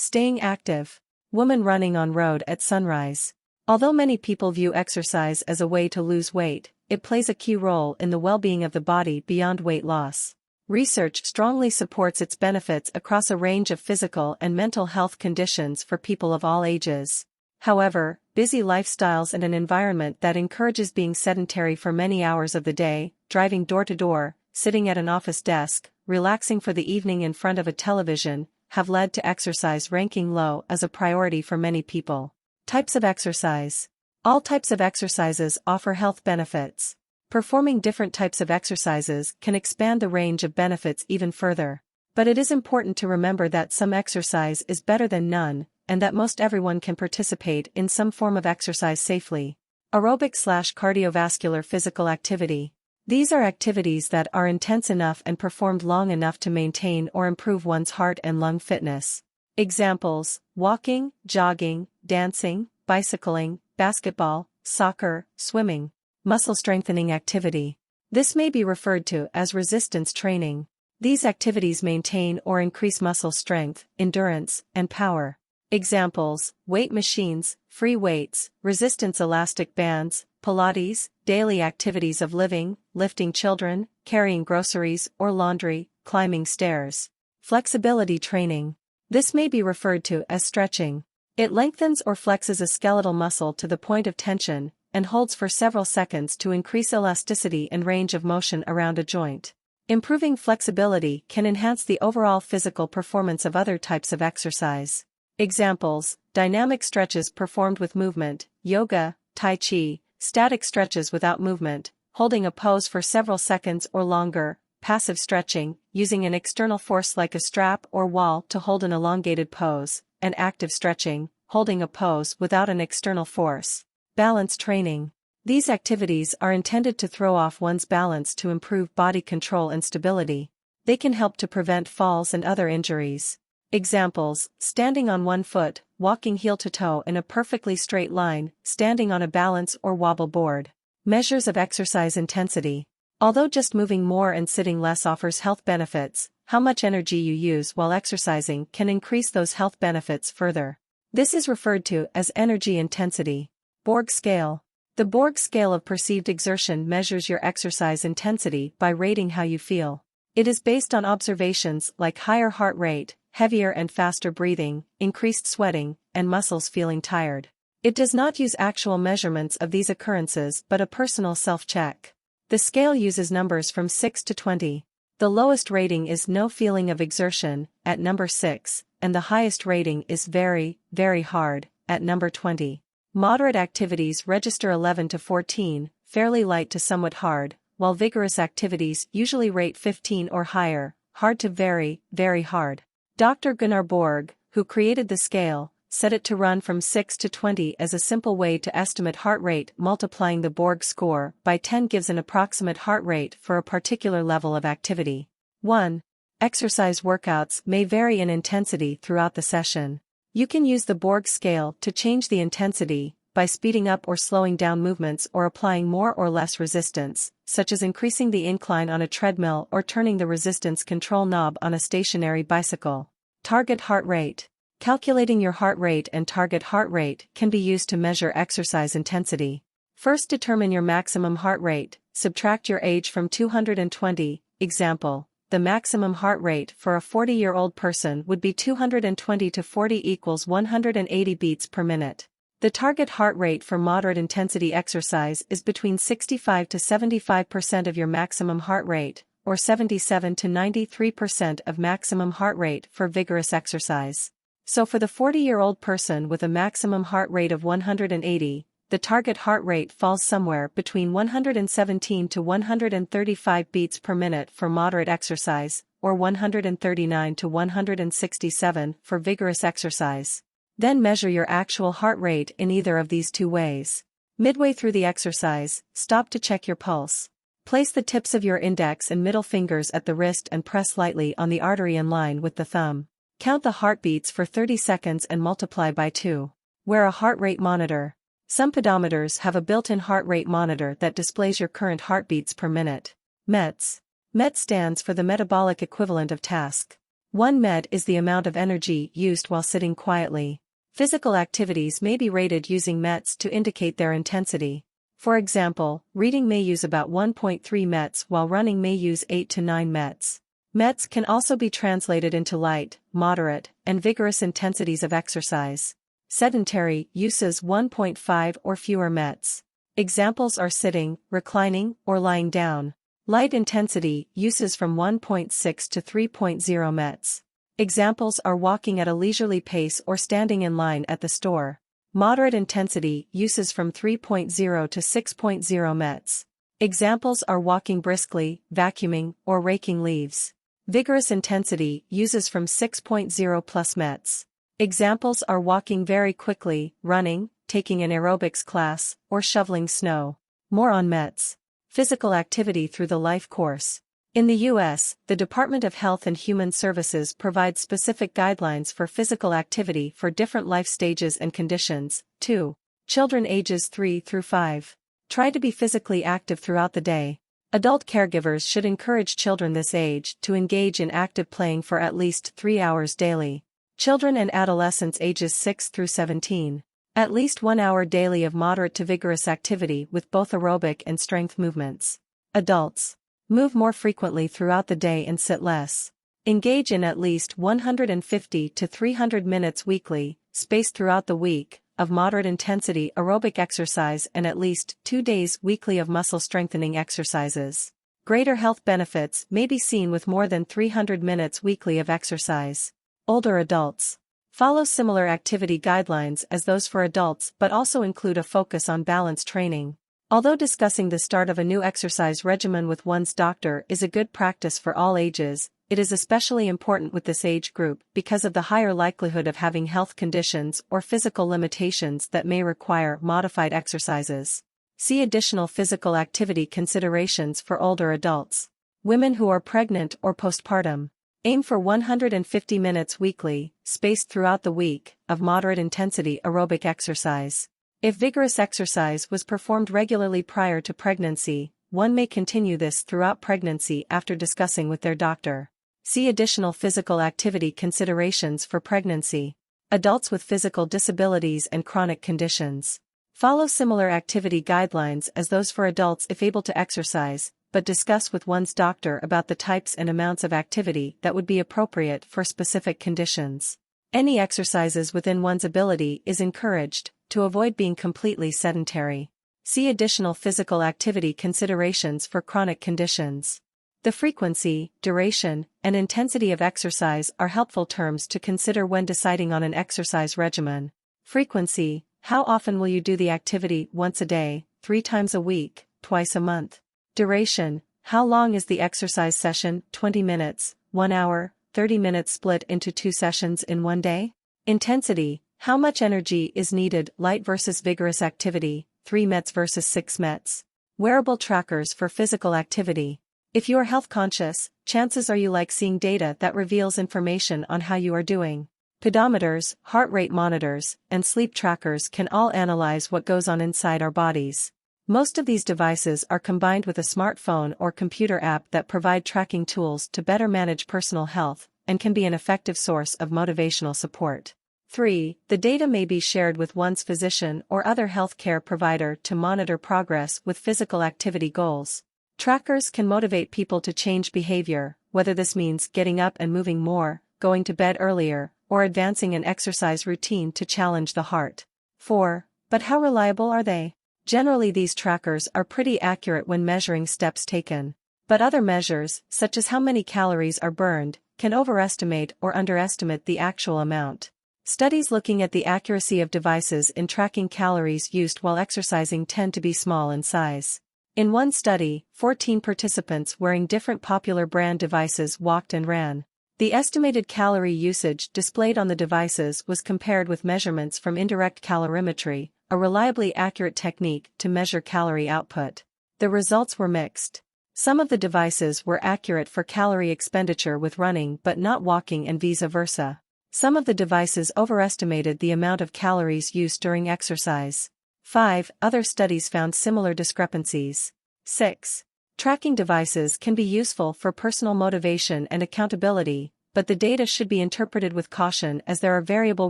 Staying active. Woman running on road at sunrise. Although many people view exercise as a way to lose weight, it plays a key role in the well-being of the body beyond weight loss. Research strongly supports its benefits across a range of physical and mental health conditions for people of all ages. However, busy lifestyles and an environment that encourages being sedentary for many hours of the day, driving door to door, sitting at an office desk, relaxing for the evening in front of a television, have led to exercise ranking low as a priority for many people. Types of exercise. All types of exercises offer health benefits. Performing different types of exercises can expand the range of benefits even further. But it is important to remember that some exercise is better than none, and that most everyone can participate in some form of exercise safely. Aerobic/cardiovascular physical activity. These are activities that are intense enough and performed long enough to maintain or improve one's heart and lung fitness. Examples: walking, jogging, dancing, bicycling, basketball, soccer, swimming. Muscle strengthening activity. This may be referred to as resistance training. These activities maintain or increase muscle strength, endurance, and power. Examples: weight machines, free weights, resistance elastic bands, Pilates, daily activities of living, lifting children, carrying groceries or laundry, climbing stairs. Flexibility training. This may be referred to as stretching. It lengthens or flexes a skeletal muscle to the point of tension, and holds for several seconds to increase elasticity and range of motion around a joint. Improving flexibility can enhance the overall physical performance of other types of exercise. Examples: dynamic stretches performed with movement, yoga, tai chi; static stretches without movement, holding a pose for several seconds or longer; passive stretching, using an external force like a strap or wall to hold an elongated pose; and active stretching, holding a pose without an external force. Balance training. These activities are intended to throw off one's balance to improve body control and stability. They can help to prevent falls and other injuries. Examples: standing on one foot, walking heel to toe in a perfectly straight line, standing on a balance or wobble board. Measures of exercise intensity. Although just moving more and sitting less offers health benefits, how much energy you use while exercising can increase those health benefits further. This is referred to as energy intensity. Borg scale. The Borg scale of perceived exertion measures your exercise intensity by rating how you feel. It is based on observations like higher heart rate, heavier and faster breathing, increased sweating, and muscles feeling tired. It does not use actual measurements of these occurrences but a personal self-check. The scale uses numbers from 6 to 20. The lowest rating is no feeling of exertion, at number 6, and the highest rating is very, very hard, at number 20. Moderate activities register 11 to 14, fairly light to somewhat hard, while vigorous activities usually rate 15 or higher, hard to very, very hard. Dr. Gunnar Borg, who created the scale, set it to run from 6 to 20 as a simple way to estimate heart rate. Multiplying the Borg score by 10 gives an approximate heart rate for a particular level of activity. 1. Exercise workouts may vary in intensity throughout the session. You can use the Borg scale to change the intensity by speeding up or slowing down movements or applying more or less resistance, such as increasing the incline on a treadmill or turning the resistance control knob on a stationary bicycle. Target heart rate. Calculating your heart rate and target heart rate can be used to measure exercise intensity. First, determine your maximum heart rate, subtract your age from 220, example. The maximum heart rate for a 40-year-old person would be 220 to 40 equals 180 beats per minute. The target heart rate for moderate intensity exercise is between 65 to 75% of your maximum heart rate, or 77 to 93% of maximum heart rate for vigorous exercise. So for the 40-year-old person with a maximum heart rate of 180, the target heart rate falls somewhere between 117 to 135 beats per minute for moderate exercise, or 139 to 167 for vigorous exercise. Then measure your actual heart rate in either of these two ways. Midway through the exercise, stop to check your pulse. Place the tips of your index and middle fingers at the wrist and press lightly on the artery in line with the thumb. Count the heartbeats for 30 seconds and multiply by 2. Wear a heart rate monitor. Some pedometers have a built-in heart rate monitor that displays your current heartbeats per minute. METs. MET stands for the metabolic equivalent of task. 1 med is the amount of energy used while sitting quietly. Physical activities may be rated using METs to indicate their intensity. For example, reading may use about 1.3 METs while running may use 8 to 9 METs. METs can also be translated into light, moderate, and vigorous intensities of exercise. Sedentary uses 1.5 or fewer METs. Examples are sitting, reclining, or lying down. Light intensity uses from 1.6 to 3.0 METs. Examples are walking at a leisurely pace or standing in line at the store. Moderate intensity uses from 3.0 to 6.0 METs. Examples are walking briskly, vacuuming, or raking leaves. Vigorous intensity uses from 6.0 plus METs. Examples are walking very quickly, running, taking an aerobics class, or shoveling snow. More on METs. Physical activity through the life course. In the U.S., the Department of Health and Human Services provides specific guidelines for physical activity for different life stages and conditions. 2. Children ages 3 through 5. Try to be physically active throughout the day. Adult caregivers should encourage children this age to engage in active playing for at least 3 hours daily. Children and adolescents ages 6 through 17. At least 1 hour daily of moderate to vigorous activity with both aerobic and strength movements. Adults. Move more frequently throughout the day and sit less. Engage in at least 150 to 300 minutes weekly, spaced throughout the week, of moderate intensity aerobic exercise and at least 2 days weekly of muscle strengthening exercises. Greater health benefits may be seen with more than 300 minutes weekly of exercise. Older adults. Follow similar activity guidelines as those for adults but also include a focus on balance training. Although discussing the start of a new exercise regimen with one's doctor is a good practice for all ages, it is especially important with this age group because of the higher likelihood of having health conditions or physical limitations that may require modified exercises. See additional physical activity considerations for older adults. Women who are pregnant or postpartum. Aim for 150 minutes weekly, spaced throughout the week, of moderate intensity aerobic exercise. If vigorous exercise was performed regularly prior to pregnancy, one may continue this throughout pregnancy after discussing with their doctor. See additional physical activity considerations for pregnancy. Adults with physical disabilities and chronic conditions. Follow similar activity guidelines as those for adults if able to exercise, but discuss with one's doctor about the types and amounts of activity that would be appropriate for specific conditions. Any exercises within one's ability is encouraged, to avoid being completely sedentary. See additional physical activity considerations for chronic conditions. The frequency, duration, and intensity of exercise are helpful terms to consider when deciding on an exercise regimen. Frequency: how often will you do the activity? Once a day, 3 times a week, twice a month. Duration: how long is the exercise session? 20 minutes, 1 hour, 30 minutes split into 2 sessions in one day? Intensity: how much energy is needed? Light versus vigorous activity, 3 METs versus 6 METs. Wearable trackers for physical activity. If you are health conscious, chances are you like seeing data that reveals information on how you are doing. Pedometers, heart rate monitors, and sleep trackers can all analyze what goes on inside our bodies. Most of these devices are combined with a smartphone or computer app that provide tracking tools to better manage personal health, and can be an effective source of motivational support. 3. The data may be shared with one's physician or other healthcare provider to monitor progress with physical activity goals. Trackers can motivate people to change behavior, whether this means getting up and moving more, going to bed earlier, or advancing an exercise routine to challenge the heart. 4. But how reliable are they? Generally, these trackers are pretty accurate when measuring steps taken. But other measures, such as how many calories are burned, can overestimate or underestimate the actual amount. Studies looking at the accuracy of devices in tracking calories used while exercising tend to be small in size. In one study, 14 participants wearing different popular brand devices walked and ran. The estimated calorie usage displayed on the devices was compared with measurements from indirect calorimetry, a reliably accurate technique to measure calorie output. The results were mixed. Some of the devices were accurate for calorie expenditure with running but not walking and vice versa. Some of the devices overestimated the amount of calories used during exercise. 5. Other studies found similar discrepancies. 6. Tracking devices can be useful for personal motivation and accountability, but the data should be interpreted with caution as there are variable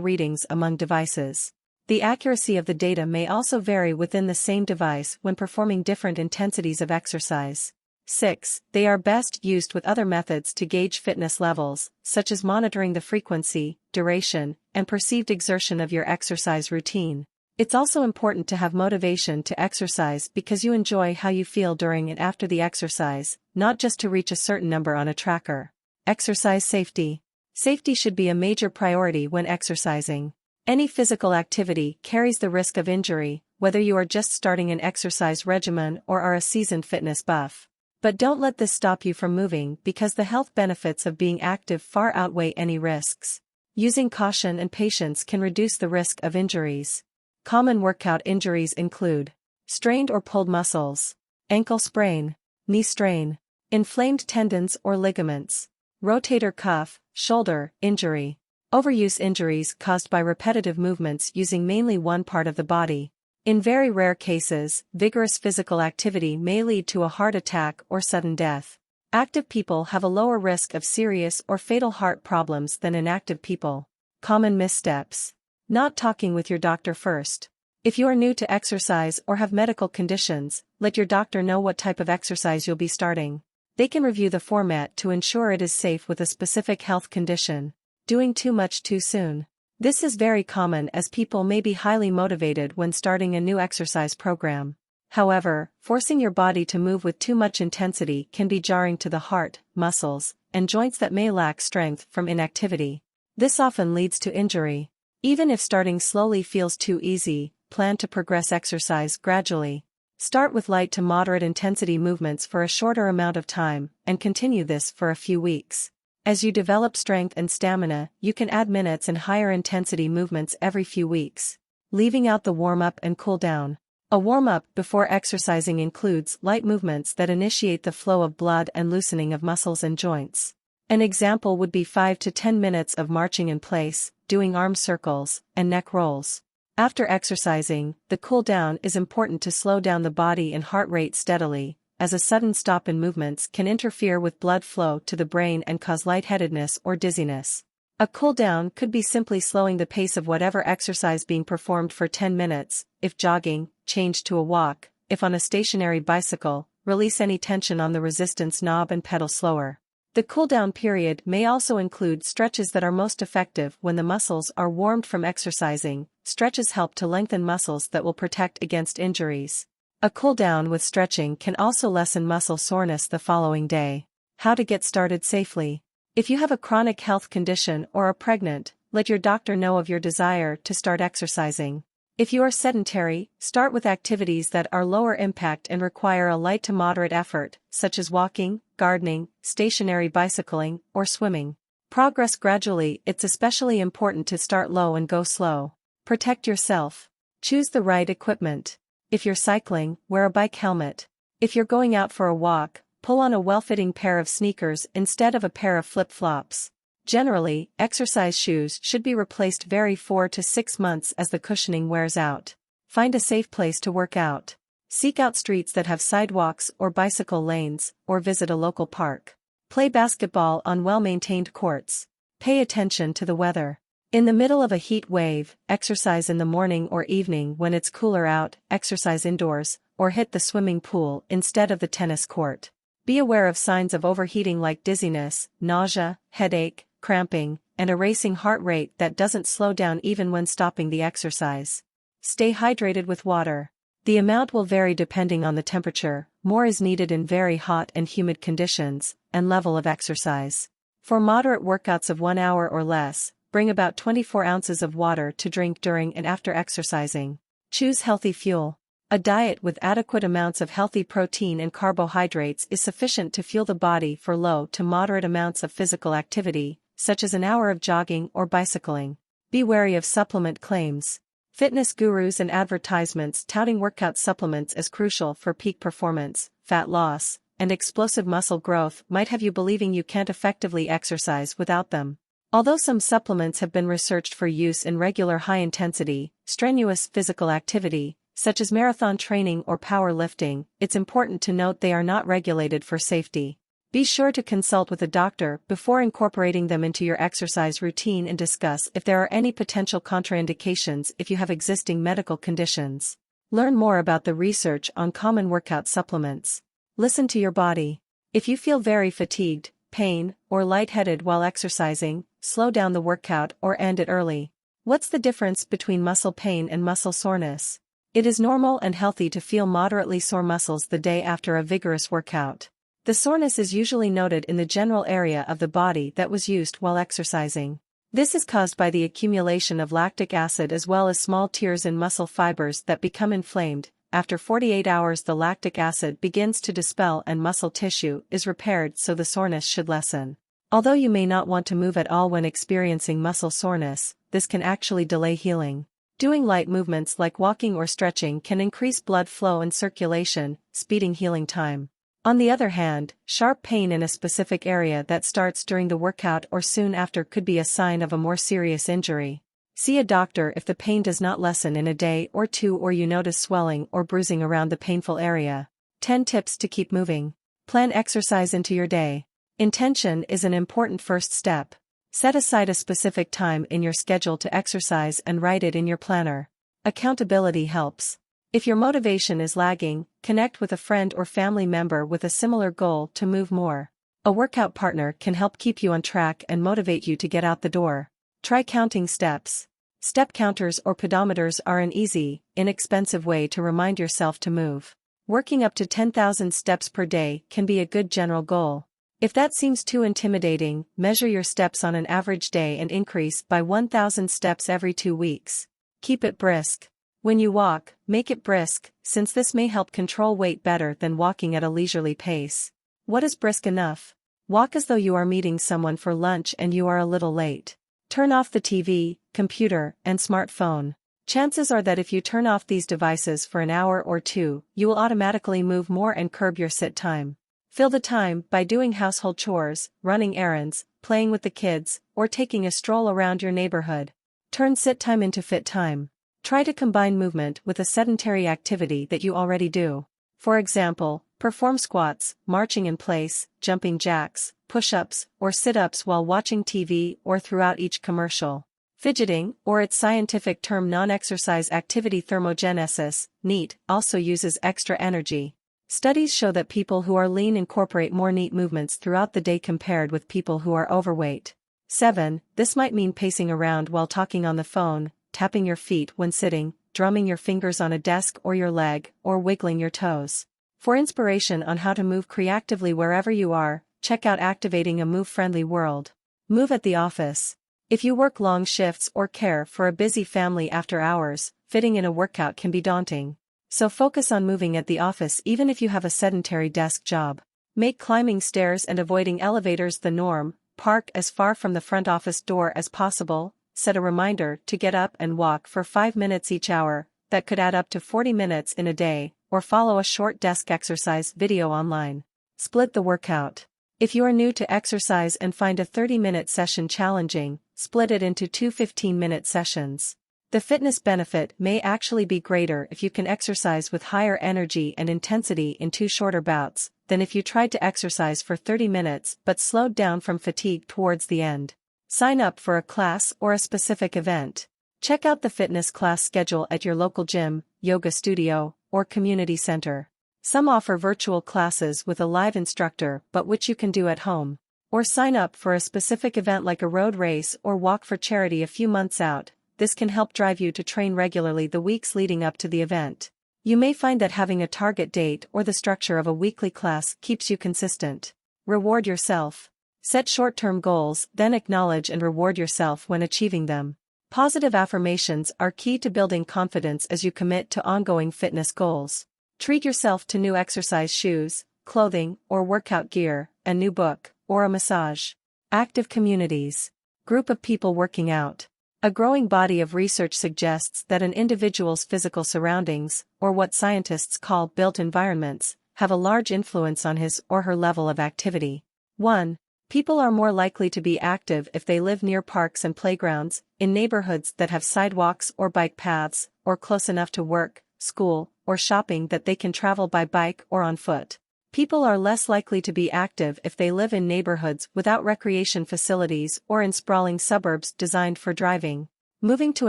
readings among devices. The accuracy of the data may also vary within the same device when performing different intensities of exercise. 6. They are best used with other methods to gauge fitness levels, such as monitoring the frequency, duration, and perceived exertion of your exercise routine. It's also important to have motivation to exercise because you enjoy how you feel during and after the exercise, not just to reach a certain number on a tracker. Exercise safety. Safety should be a major priority when exercising. Any physical activity carries the risk of injury, whether you are just starting an exercise regimen or are a seasoned fitness buff. But don't let this stop you from moving because the health benefits of being active far outweigh any risks. Using caution and patience can reduce the risk of injuries. Common workout injuries include strained or pulled muscles, ankle sprain, knee strain, inflamed tendons or ligaments, rotator cuff, shoulder injury. Overuse injuries caused by repetitive movements using mainly one part of the body. In very rare cases, vigorous physical activity may lead to a heart attack or sudden death. Active people have a lower risk of serious or fatal heart problems than inactive people. Common missteps. Not talking with your doctor first. If you are new to exercise or have medical conditions, let your doctor know what type of exercise you'll be starting. They can review the format to ensure it is safe with a specific health condition. Doing too much too soon. This is very common as people may be highly motivated when starting a new exercise program. However, forcing your body to move with too much intensity can be jarring to the heart, muscles, and joints that may lack strength from inactivity. This often leads to injury. Even if starting slowly feels too easy, plan to progress exercise gradually. Start with light to moderate intensity movements for a shorter amount of time, and continue this for a few weeks. As you develop strength and stamina, you can add minutes and higher intensity movements every few weeks. Leaving out the warm-up and cool-down. A warm-up before exercising includes light movements that initiate the flow of blood and loosening of muscles and joints. An example would be 5 to 10 minutes of marching in place, doing arm circles, and neck rolls. After exercising, the cool-down is important to slow down the body and heart rate steadily, as a sudden stop in movements can interfere with blood flow to the brain and cause lightheadedness or dizziness. A cool-down could be simply slowing the pace of whatever exercise being performed for 10 minutes, if jogging, change to a walk, if on a stationary bicycle, release any tension on the resistance knob and pedal slower. The cool-down period may also include stretches that are most effective when the muscles are warmed from exercising. Stretches help to lengthen muscles that will protect against injuries. A cool-down with stretching can also lessen muscle soreness the following day. How to get started safely. If you have a chronic health condition or are pregnant, let your doctor know of your desire to start exercising. If you are sedentary, start with activities that are lower impact and require a light to moderate effort, such as walking, gardening, stationary bicycling, or swimming. Progress gradually. It's especially important to start low and go slow. Protect yourself. Choose the right equipment. If you're cycling, wear a bike helmet. If you're going out for a walk, pull on a well-fitting pair of sneakers instead of a pair of flip-flops. Generally, exercise shoes should be replaced every 4 to 6 months as the cushioning wears out. Find a safe place to work out. Seek out streets that have sidewalks or bicycle lanes, or visit a local park. Play basketball on well-maintained courts. Pay attention to the weather. In the middle of a heat wave, exercise in the morning or evening when it's cooler out, exercise indoors, or hit the swimming pool instead of the tennis court. Be aware of signs of overheating like dizziness, nausea, headache, cramping, and a racing heart rate that doesn't slow down even when stopping the exercise. Stay hydrated with water. The amount will vary depending on the temperature. More is needed in very hot and humid conditions, and level of exercise. For moderate workouts of 1 hour or less, bring about 24 ounces of water to drink during and after exercising. Choose healthy fuel. A diet with adequate amounts of healthy protein and carbohydrates is sufficient to fuel the body for low to moderate amounts of physical activity, such as an hour of jogging or bicycling. Be wary of supplement claims. Fitness gurus and advertisements touting workout supplements as crucial for peak performance, fat loss, and explosive muscle growth might have you believing you can't effectively exercise without them. Although some supplements have been researched for use in regular high-intensity, strenuous physical activity, such as marathon training or powerlifting, it's important to note they are not regulated for safety. Be sure to consult with a doctor before incorporating them into your exercise routine and discuss if there are any potential contraindications if you have existing medical conditions. Learn more about the research on common workout supplements. Listen to your body. If you feel very fatigued, pain, or lightheaded while exercising, slow down the workout or end it early. What's the difference between muscle pain and muscle soreness? It is normal and healthy to feel moderately sore muscles the day after a vigorous workout. The soreness is usually noted in the general area of the body that was used while exercising. This is caused by the accumulation of lactic acid as well as small tears in muscle fibers that become inflamed. After 48 hours the lactic acid begins to dispel and muscle tissue is repaired, so the soreness should lessen. Although you may not want to move at all when experiencing muscle soreness, this can actually delay healing. Doing light movements like walking or stretching can increase blood flow and circulation, speeding healing time. On the other hand, sharp pain in a specific area that starts during the workout or soon after could be a sign of a more serious injury. See a doctor if the pain does not lessen in a day or two or you notice swelling or bruising around the painful area. 10 tips to keep moving. Plan exercise into your day. Intention is an important first step. Set aside a specific time in your schedule to exercise and write it in your planner. Accountability helps. If your motivation is lagging, connect with a friend or family member with a similar goal to move more. A workout partner can help keep you on track and motivate you to get out the door. Try counting steps. Step counters or pedometers are an easy, inexpensive way to remind yourself to move. Working up to 10,000 steps per day can be a good general goal. If that seems too intimidating, measure your steps on an average day and increase by 1,000 steps every 2 weeks. Keep it brisk. When you walk, make it brisk, since this may help control weight better than walking at a leisurely pace. What is brisk enough? Walk as though you are meeting someone for lunch and you are a little late. Turn off the TV, computer, and smartphone. Chances are that if you turn off these devices for an hour or two, you will automatically move more and curb your sit time. Fill the time by doing household chores, running errands, playing with the kids, or taking a stroll around your neighborhood. Turn sit time into fit time. Try to combine movement with a sedentary activity that you already do. For example, perform squats, marching in place, jumping jacks, push-ups, or sit-ups while watching TV or throughout each commercial. Fidgeting, or its scientific term non-exercise activity thermogenesis, NEAT, also uses extra energy. Studies show that people who are lean incorporate more NEAT movements throughout the day compared with people who are overweight. 7. This might mean pacing around while talking on the phone, tapping your feet when sitting, drumming your fingers on a desk or your leg, or wiggling your toes. For inspiration on how to move creatively wherever you are, check out Activating a Move-Friendly World. Move at the office. If you work long shifts or care for a busy family after hours, fitting in a workout can be daunting. So focus on moving at the office even if you have a sedentary desk job. Make climbing stairs and avoiding elevators the norm. Park as far from the front office door as possible. Set a reminder to get up and walk for 5 minutes each hour, that could add up to 40 minutes in a day, or follow a short desk exercise video online. Split the workout. If you are new to exercise and find a 30-minute session challenging, split it into 2 15-minute sessions. The fitness benefit may actually be greater if you can exercise with higher energy and intensity in 2 shorter bouts, than if you tried to exercise for 30 minutes but slowed down from fatigue towards the end. Sign up for a class or a specific event. Check out the fitness class schedule at your local gym, yoga studio, or community center. Some offer virtual classes with a live instructor but which you can do at home. Or sign up for a specific event like a road race or walk for charity a few months out. This can help drive you to train regularly the weeks leading up to the event. You may find that having a target date or the structure of a weekly class keeps you consistent. Reward yourself. Set short-term goals, then acknowledge and reward yourself when achieving them. Positive affirmations are key to building confidence as you commit to ongoing fitness goals. Treat yourself to new exercise shoes, clothing, or workout gear, a new book, or a massage. Active communities. Group of people working out. A growing body of research suggests that an individual's physical surroundings, or what scientists call built environments, have a large influence on his or her level of activity. 1. People are more likely to be active if they live near parks and playgrounds, in neighborhoods that have sidewalks or bike paths, or close enough to work, school, or shopping that they can travel by bike or on foot. People are less likely to be active if they live in neighborhoods without recreation facilities or in sprawling suburbs designed for driving. Moving to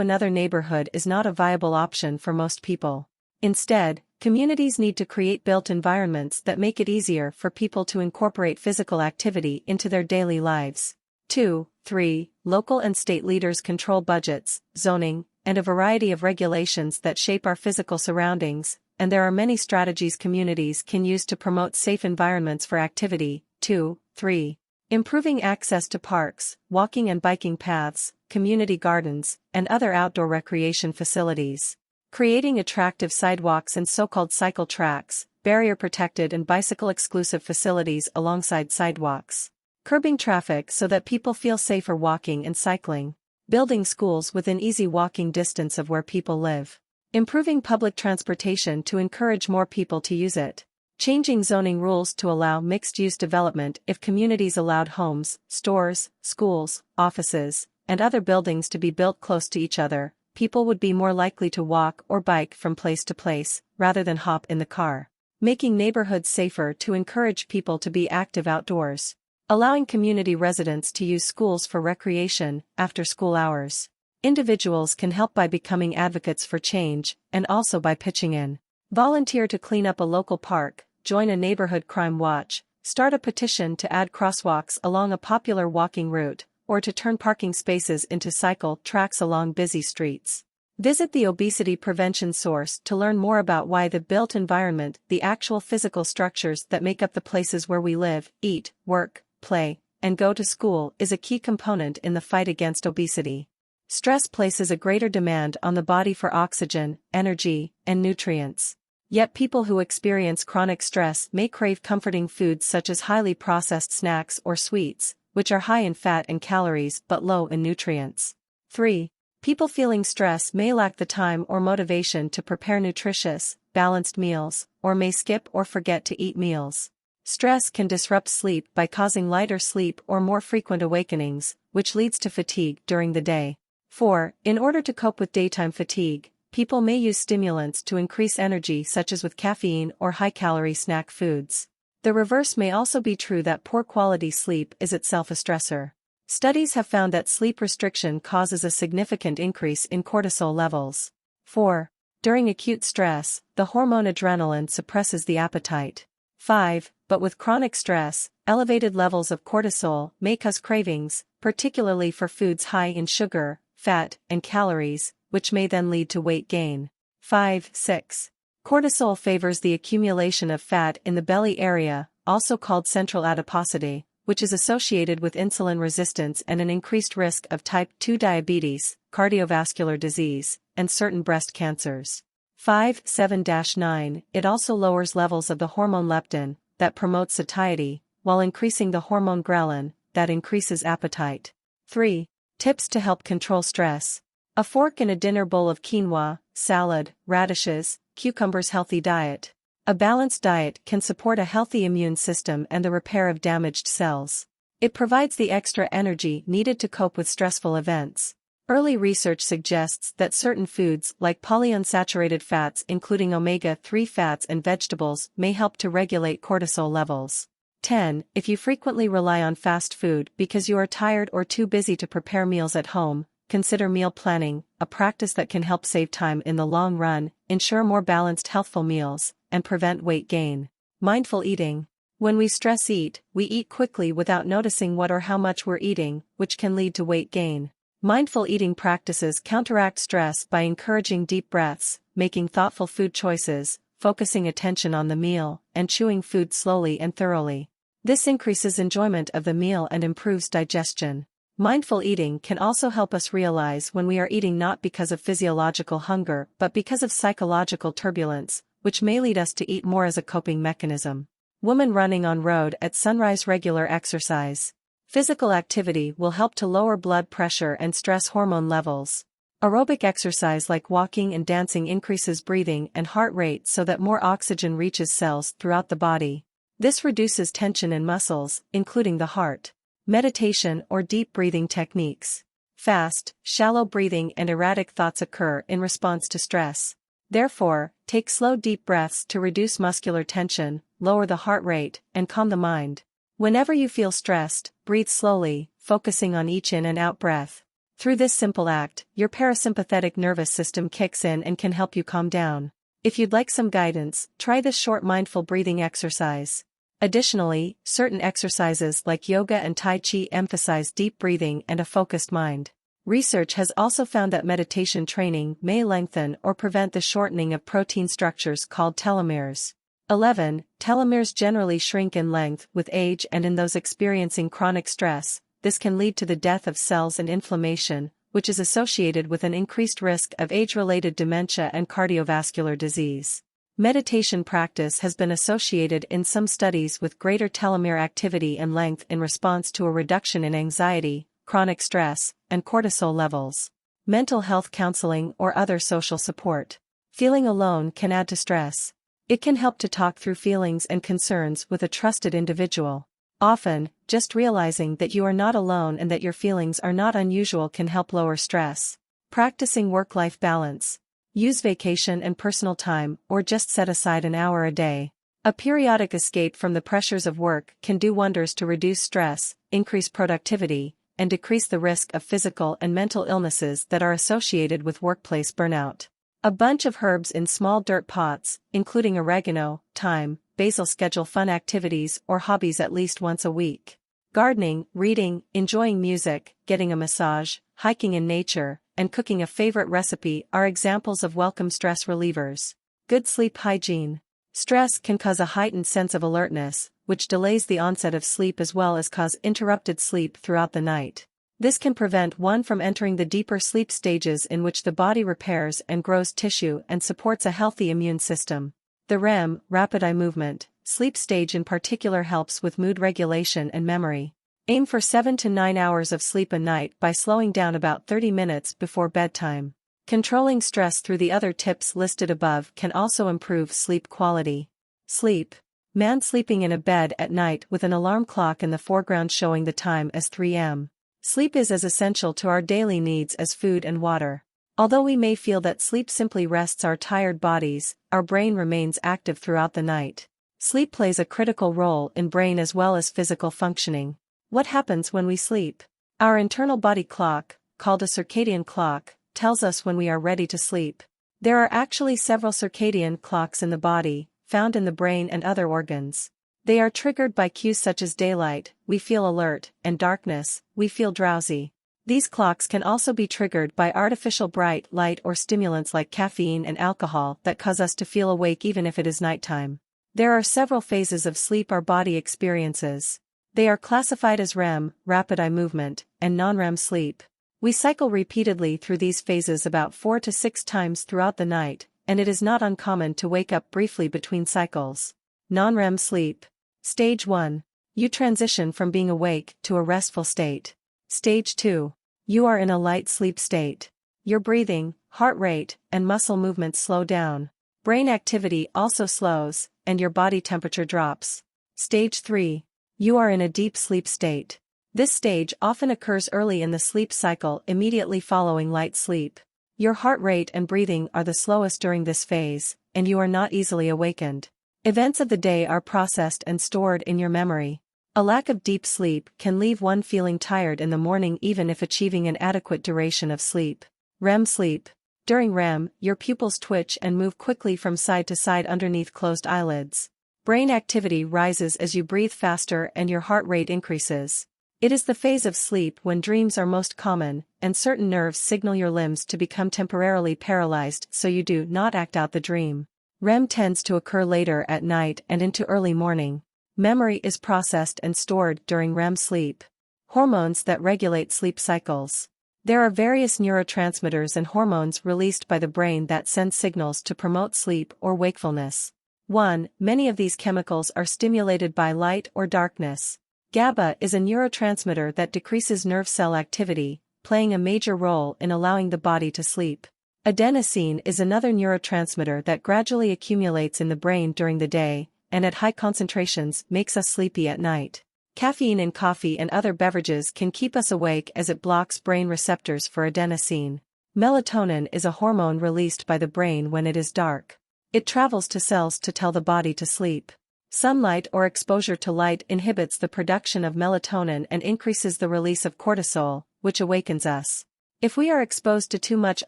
another neighborhood is not a viable option for most people. Instead, communities need to create built environments that make it easier for people to incorporate physical activity into their daily lives. 2. 3. Local and state leaders control budgets, zoning, and a variety of regulations that shape our physical surroundings, and there are many strategies communities can use to promote safe environments for activity. 2. 3. Improving access to parks, walking and biking paths, community gardens, and other outdoor recreation facilities. Creating attractive sidewalks and so-called cycle tracks, barrier-protected and bicycle-exclusive facilities alongside sidewalks. Curbing traffic so that people feel safer walking and cycling. Building schools within easy walking distance of where people live. Improving public transportation to encourage more people to use it. Changing zoning rules to allow mixed-use development if communities allowed homes, stores, schools, offices, and other buildings to be built close to each other, people would be more likely to walk or bike from place to place, rather than hop in the car. Making neighborhoods safer to encourage people to be active outdoors. Allowing community residents to use schools for recreation after school hours. Individuals can help by becoming advocates for change, and also by pitching in. Volunteer to clean up a local park, join a neighborhood crime watch, start a petition to add crosswalks along a popular walking route, or to turn parking spaces into cycle tracks along busy streets. Visit the obesity prevention source to learn more about why the built environment, the actual physical structures that make up the places where we live, eat, work, play, and go to school is a key component in the fight against obesity. Stress places a greater demand on the body for oxygen, energy, and nutrients. Yet people who experience chronic stress may crave comforting foods such as highly processed snacks or sweets, which are high in fat and calories but low in nutrients. 3. People feeling stress may lack the time or motivation to prepare nutritious, balanced meals, or may skip or forget to eat meals. Stress can disrupt sleep by causing lighter sleep or more frequent awakenings, which leads to fatigue during the day. 4. In order to cope with daytime fatigue, people may use stimulants to increase energy such as with caffeine or high-calorie snack foods. The reverse may also be true that poor quality sleep is itself a stressor. Studies have found that sleep restriction causes a significant increase in cortisol levels. 4. During acute stress, the hormone adrenaline suppresses the appetite. 5. But with chronic stress, elevated levels of cortisol may cause cravings, particularly for foods high in sugar, fat, and calories, which may then lead to weight gain. 5. 6. Cortisol favors the accumulation of fat in the belly area, also called central adiposity, which is associated with insulin resistance and an increased risk of type 2 diabetes, cardiovascular disease, and certain breast cancers. 5. 7-9. It also lowers levels of the hormone leptin, that promotes satiety, while increasing the hormone ghrelin, that increases appetite. 3. Tips to help control stress. A fork in a dinner bowl of quinoa, salad, radishes, cucumbers. Healthy diet. A balanced diet can support a healthy immune system and the repair of damaged cells. It provides the extra energy needed to cope with stressful events. Early research suggests that certain foods like polyunsaturated fats including omega-3 fats and vegetables may help to regulate cortisol levels. 10. If you frequently rely on fast food because you are tired or too busy to prepare meals at home, consider meal planning, a practice that can help save time in the long run, ensure more balanced healthful meals, and prevent weight gain. Mindful eating. When we stress eat, we eat quickly without noticing what or how much we're eating, which can lead to weight gain. Mindful eating practices counteract stress by encouraging deep breaths, making thoughtful food choices, focusing attention on the meal, and chewing food slowly and thoroughly. This increases enjoyment of the meal and improves digestion. Mindful eating can also help us realize when we are eating not because of physiological hunger but because of psychological turbulence, which may lead us to eat more as a coping mechanism. Woman running on road at sunrise. Regular exercise. Physical activity will help to lower blood pressure and stress hormone levels. Aerobic exercise like walking and dancing increases breathing and heart rate so that more oxygen reaches cells throughout the body. This reduces tension in muscles, including the heart. Meditation or deep breathing techniques. Fast, shallow breathing and erratic thoughts occur in response to stress. Therefore, take slow deep breaths to reduce muscular tension, lower the heart rate, and calm the mind. Whenever you feel stressed, breathe slowly, focusing on each in and out breath. Through this simple act, your parasympathetic nervous system kicks in and can help you calm down. If you'd like some guidance, try this short mindful breathing exercise. Additionally, certain exercises like yoga and Tai Chi emphasize deep breathing and a focused mind. Research has also found that meditation training may lengthen or prevent the shortening of protein structures called telomeres. 11. Telomeres generally shrink in length with age, and in those experiencing chronic stress, this can lead to the death of cells and inflammation, which is associated with an increased risk of age-related dementia and cardiovascular disease. Meditation practice has been associated in some studies with greater telomere activity and length in response to a reduction in anxiety, chronic stress, and cortisol levels. Mental health counseling or other social support. Feeling alone can add to stress. It can help to talk through feelings and concerns with a trusted individual. Often, just realizing that you are not alone and that your feelings are not unusual can help lower stress. Practicing work-life balance. Use vacation and personal time, or just set aside an hour a day. A periodic escape from the pressures of work can do wonders to reduce stress, increase productivity, and decrease the risk of physical and mental illnesses that are associated with workplace burnout. A bunch of herbs in small dirt pots, including oregano, thyme, basil. Schedule fun activities or hobbies at least once a week. Gardening, reading, enjoying music, getting a massage, hiking in nature, and cooking a favorite recipe are examples of welcome stress relievers. Good sleep hygiene. Stress can cause a heightened sense of alertness, which delays the onset of sleep as well as cause interrupted sleep throughout the night. This can prevent one from entering the deeper sleep stages in which the body repairs and grows tissue and supports a healthy immune system. The REM, rapid eye movement, sleep stage in particular helps with mood regulation and memory. Aim for 7 to 9 hours of sleep a night by slowing down about 30 minutes before bedtime. Controlling stress through the other tips listed above can also improve sleep quality. Sleep. Man sleeping in a bed at night with an alarm clock in the foreground showing the time as 3 am. Sleep is as essential to our daily needs as food and water. Although we may feel that sleep simply rests our tired bodies, our brain remains active throughout the night. Sleep plays a critical role in brain as well as physical functioning. What happens when we sleep? Our internal body clock, called a circadian clock, tells us when we are ready to sleep. There are actually several circadian clocks in the body, found in the brain and other organs. They are triggered by cues such as daylight, we feel alert, and darkness, we feel drowsy. These clocks can also be triggered by artificial bright light or stimulants like caffeine and alcohol that cause us to feel awake even if it is nighttime. There are several phases of sleep our body experiences. They are classified as REM, rapid eye movement, and non-REM sleep. We cycle repeatedly through these phases about 4 to 6 times throughout the night, and it is not uncommon to wake up briefly between cycles. Non-REM sleep. Stage 1. You transition from being awake to a restful state. Stage 2. You are in a light sleep state. Your breathing, heart rate, and muscle movements slow down. Brain activity also slows, and your body temperature drops. Stage 3. You are in a deep sleep state. This stage often occurs early in the sleep cycle immediately following light sleep. Your heart rate and breathing are the slowest during this phase, and you are not easily awakened. Events of the day are processed and stored in your memory. A lack of deep sleep can leave one feeling tired in the morning even if achieving an adequate duration of sleep. REM sleep. During REM, your pupils twitch and move quickly from side to side underneath closed eyelids. Brain activity rises as you breathe faster and your heart rate increases. It is the phase of sleep when dreams are most common, and certain nerves signal your limbs to become temporarily paralyzed so you do not act out the dream. REM tends to occur later at night and into early morning. Memory is processed and stored during REM sleep. Hormones that regulate sleep cycles. There are various neurotransmitters and hormones released by the brain that send signals to promote sleep or wakefulness. 1. Many of these chemicals are stimulated by light or darkness. GABA is a neurotransmitter that decreases nerve cell activity, playing a major role in allowing the body to sleep. Adenosine is another neurotransmitter that gradually accumulates in the brain during the day, and at high concentrations makes us sleepy at night. Caffeine in coffee and other beverages can keep us awake as it blocks brain receptors for adenosine. Melatonin is a hormone released by the brain when it is dark. It travels to cells to tell the body to sleep. Sunlight or exposure to light inhibits the production of melatonin and increases the release of cortisol, which awakens us. If we are exposed to too much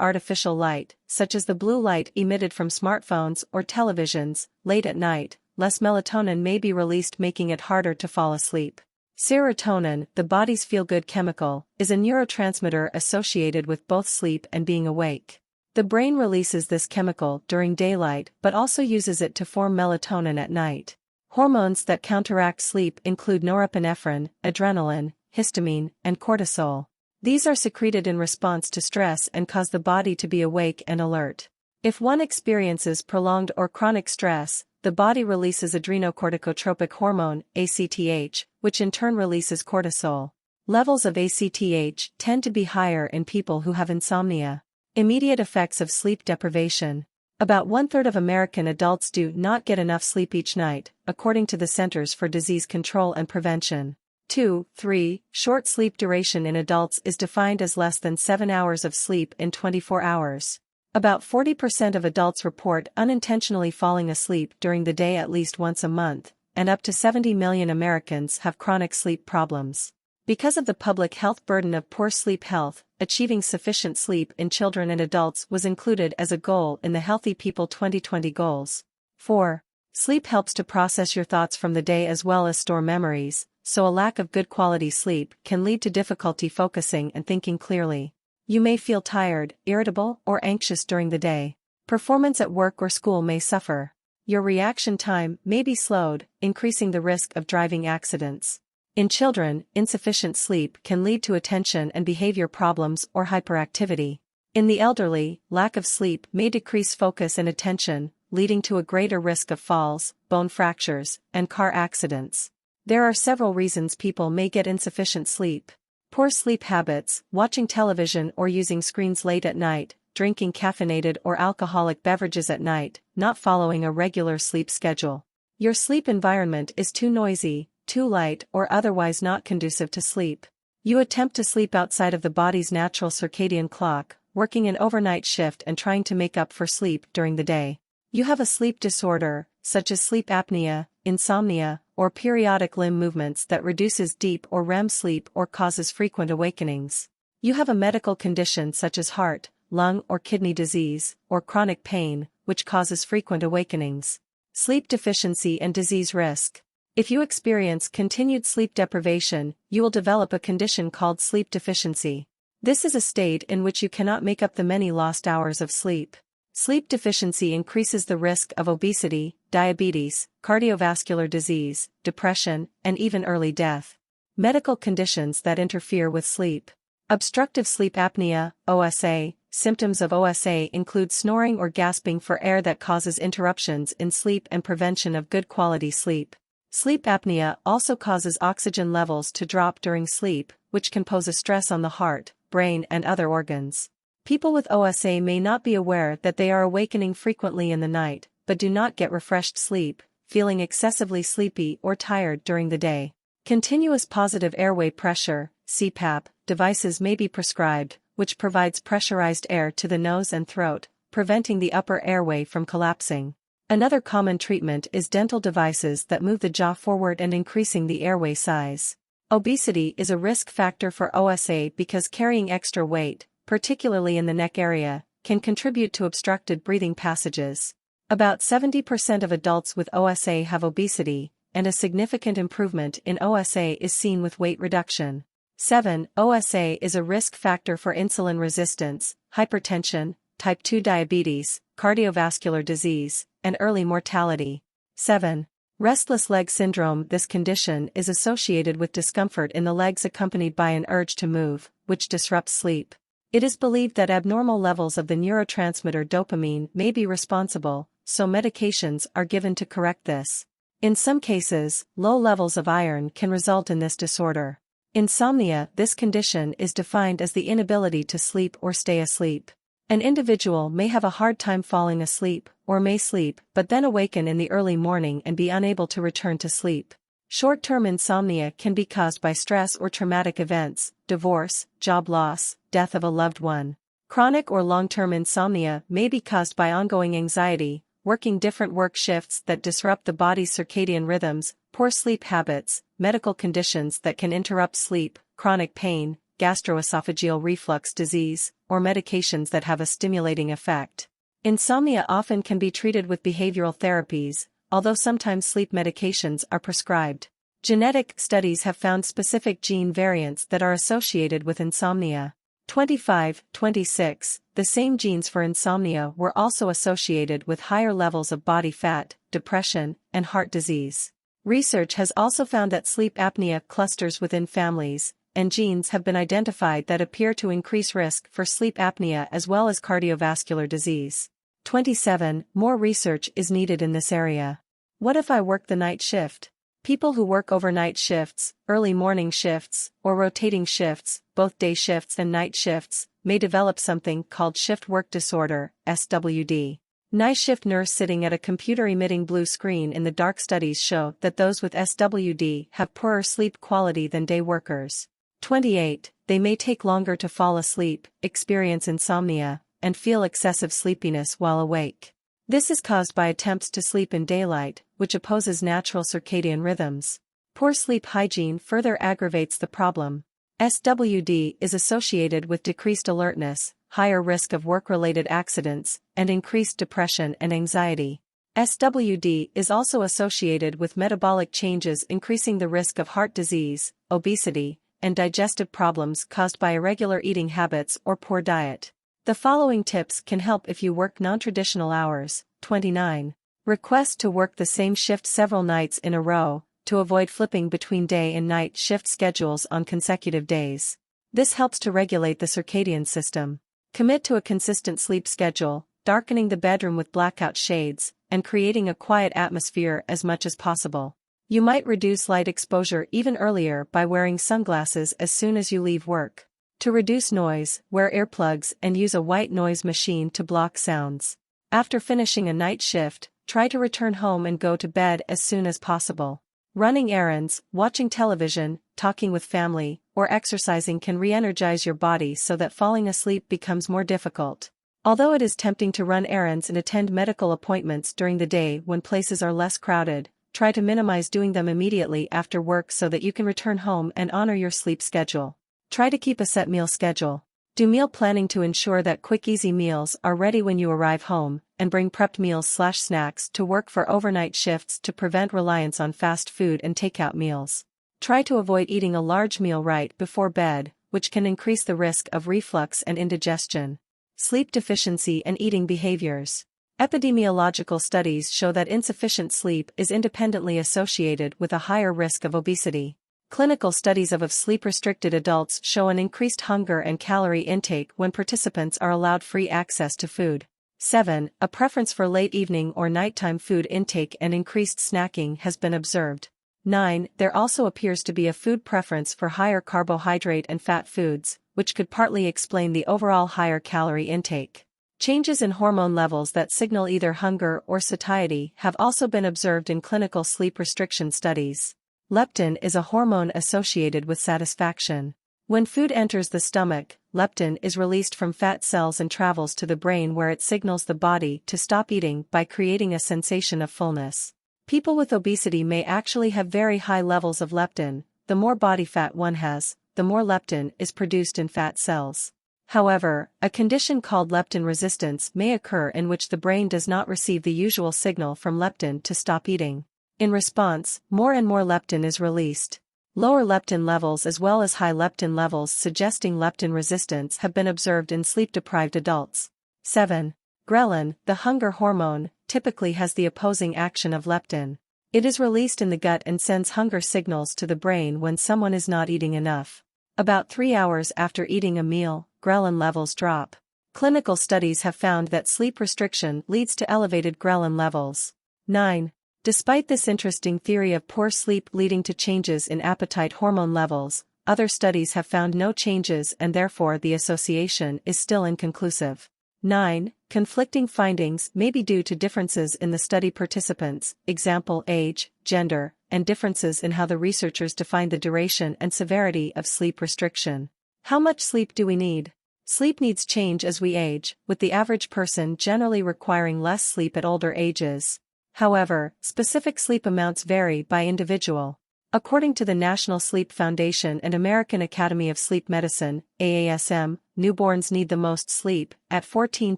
artificial light, such as the blue light emitted from smartphones or televisions, late at night, less melatonin may be released, making it harder to fall asleep. Serotonin, the body's feel-good chemical, is a neurotransmitter associated with both sleep and being awake. The brain releases this chemical during daylight but also uses it to form melatonin at night. Hormones that counteract sleep include norepinephrine, adrenaline, histamine, and cortisol. These are secreted in response to stress and cause the body to be awake and alert. If one experiences prolonged or chronic stress, the body releases adrenocorticotropic hormone, ACTH, which in turn releases cortisol. Levels of ACTH tend to be higher in people who have insomnia. Immediate effects of sleep deprivation. About 1/3 of American adults do not get enough sleep each night, according to the Centers for Disease Control and Prevention. 2-3. Short sleep duration in adults is defined as less than 7 hours of sleep in 24 hours. About 40% of adults report unintentionally falling asleep during the day at least once a month, and up to 70 million Americans have chronic sleep problems. Because of the public health burden of poor sleep health, achieving sufficient sleep in children and adults was included as a goal in the Healthy People 2020 goals. 4. Sleep helps to process your thoughts from the day as well as store memories, so a lack of good quality sleep can lead to difficulty focusing and thinking clearly. You may feel tired, irritable, or anxious during the day. Performance at work or school may suffer. Your reaction time may be slowed, increasing the risk of driving accidents. In children, insufficient sleep can lead to attention and behavior problems or hyperactivity. In the elderly, lack of sleep may decrease focus and attention, leading to a greater risk of falls, bone fractures, and car accidents. There are several reasons people may get insufficient sleep. Poor sleep habits, watching television or using screens late at night, drinking caffeinated or alcoholic beverages at night, not following a regular sleep schedule. Your sleep environment is too noisy, too light, or otherwise not conducive to sleep. You attempt to sleep outside of the body's natural circadian clock, working an overnight shift and trying to make up for sleep during the day. You have a sleep disorder, such as sleep apnea, insomnia, or periodic limb movements that reduces deep or REM sleep or causes frequent awakenings. You have a medical condition such as heart, lung or kidney disease, or chronic pain, which causes frequent awakenings. Sleep deficiency and disease risk. If you experience continued sleep deprivation, you will develop a condition called sleep deficiency. This is a state in which you cannot make up the many lost hours of sleep. Sleep deficiency increases the risk of obesity, diabetes, cardiovascular disease, depression, and even early death. Medical conditions that interfere with sleep. Obstructive sleep apnea, OSA. Symptoms of OSA include snoring or gasping for air that causes interruptions in sleep and prevention of good quality sleep. Sleep apnea also causes oxygen levels to drop during sleep, which can pose a stress on the heart, brain, and other organs. People with OSA may not be aware that they are awakening frequently in the night, but do not get refreshed sleep, feeling excessively sleepy or tired during the day. Continuous positive airway pressure, CPAP, devices may be prescribed, which provides pressurized air to the nose and throat, preventing the upper airway from collapsing. Another common treatment is dental devices that move the jaw forward and increasing the airway size. Obesity is a risk factor for OSA because carrying extra weight, particularly in the neck area, can contribute to obstructed breathing passages. About 70% of adults with OSA have obesity, and a significant improvement in OSA is seen with weight reduction. 7. OSA is a risk factor for insulin resistance, hypertension, type 2 diabetes, cardiovascular disease, and early mortality. 7. Restless leg syndrome. This condition is associated with discomfort in the legs accompanied by an urge to move, which disrupts sleep. It is believed that abnormal levels of the neurotransmitter dopamine may be responsible, so medications are given to correct this. In some cases, low levels of iron can result in this disorder. Insomnia. This condition is defined as the inability to sleep or stay asleep. An individual may have a hard time falling asleep, or may sleep but then awaken in the early morning and be unable to return to sleep. Short-term insomnia can be caused by stress or traumatic events, divorce, job loss, death of a loved one. Chronic or long-term insomnia may be caused by ongoing anxiety, working different work shifts that disrupt the body's circadian rhythms, poor sleep habits, medical conditions that can interrupt sleep, chronic pain, gastroesophageal reflux disease, or medications that have a stimulating effect. Insomnia often can be treated with behavioral therapies, although sometimes sleep medications are prescribed. Genetic studies have found specific gene variants that are associated with insomnia. 26. The same genes for insomnia were also associated with higher levels of body fat, depression, and heart disease. Research has also found that sleep apnea clusters within families, and genes have been identified that appear to increase risk for sleep apnea as well as cardiovascular disease. 27. More research is needed in this area. What if I work the night shift? People who work overnight shifts, early morning shifts, or rotating shifts, both day shifts and night shifts, may develop something called shift work disorder, SWD. Night shift nurse sitting at a computer emitting blue screen in the dark. Studies show that those with SWD have poorer sleep quality than day workers. 28. They may take longer to fall asleep, experience insomnia, and feel excessive sleepiness while awake. This is caused by attempts to sleep in daylight, which opposes natural circadian rhythms. Poor sleep hygiene further aggravates the problem. SWD is associated with decreased alertness, higher risk of work-related accidents, and increased depression and anxiety. SWD is also associated with metabolic changes increasing the risk of heart disease, obesity, and digestive problems caused by irregular eating habits or poor diet. The following tips can help if you work non-traditional hours. 29. Request to work the same shift several nights in a row, to avoid flipping between day and night shift schedules on consecutive days. This helps to regulate the circadian system. Commit to a consistent sleep schedule, darkening the bedroom with blackout shades, and creating a quiet atmosphere as much as possible. You might reduce light exposure even earlier by wearing sunglasses as soon as you leave work. To reduce noise, wear earplugs and use a white noise machine to block sounds. After finishing a night shift, try to return home and go to bed as soon as possible. Running errands, watching television, talking with family, or exercising can re-energize your body so that falling asleep becomes more difficult. Although it is tempting to run errands and attend medical appointments during the day when places are less crowded, try to minimize doing them immediately after work so that you can return home and honor your sleep schedule. Try to keep a set meal schedule. Do meal planning to ensure that quick easy meals are ready when you arrive home, and bring prepped meals/snacks to work for overnight shifts to prevent reliance on fast food and takeout meals. Try to avoid eating a large meal right before bed, which can increase the risk of reflux and indigestion. Sleep deficiency and eating behaviors. Epidemiological studies show that insufficient sleep is independently associated with a higher risk of obesity. Clinical studies of sleep-restricted adults show an increased hunger and calorie intake when participants are allowed free access to food. 7. A preference for late evening or nighttime food intake and increased snacking has been observed. 9. There also appears to be a food preference for higher carbohydrate and fat foods, which could partly explain the overall higher calorie intake. Changes in hormone levels that signal either hunger or satiety have also been observed in clinical sleep restriction studies. Leptin is a hormone associated with satisfaction. When food enters the stomach, leptin is released from fat cells and travels to the brain where it signals the body to stop eating by creating a sensation of fullness. People with obesity may actually have very high levels of leptin. The more body fat one has, the more leptin is produced in fat cells. However, a condition called leptin resistance may occur in which the brain does not receive the usual signal from leptin to stop eating. In response, more and more leptin is released. Lower leptin levels as well as high leptin levels suggesting leptin resistance have been observed in sleep-deprived adults. 7. Ghrelin, the hunger hormone, typically has the opposing action of leptin. It is released in the gut and sends hunger signals to the brain when someone is not eating enough. About 3 hours after eating a meal, ghrelin levels drop. Clinical studies have found that sleep restriction leads to elevated ghrelin levels. 9. Despite this interesting theory of poor sleep leading to changes in appetite hormone levels, other studies have found no changes and therefore the association is still inconclusive. 9. Conflicting findings may be due to differences in the study participants, example age, gender, and differences in how the researchers define the duration and severity of sleep restriction. How much sleep do we need? Sleep needs change as we age, with the average person generally requiring less sleep at older ages. However, specific sleep amounts vary by individual. According to the National Sleep Foundation and American Academy of Sleep Medicine, AASM, newborns need the most sleep, at 14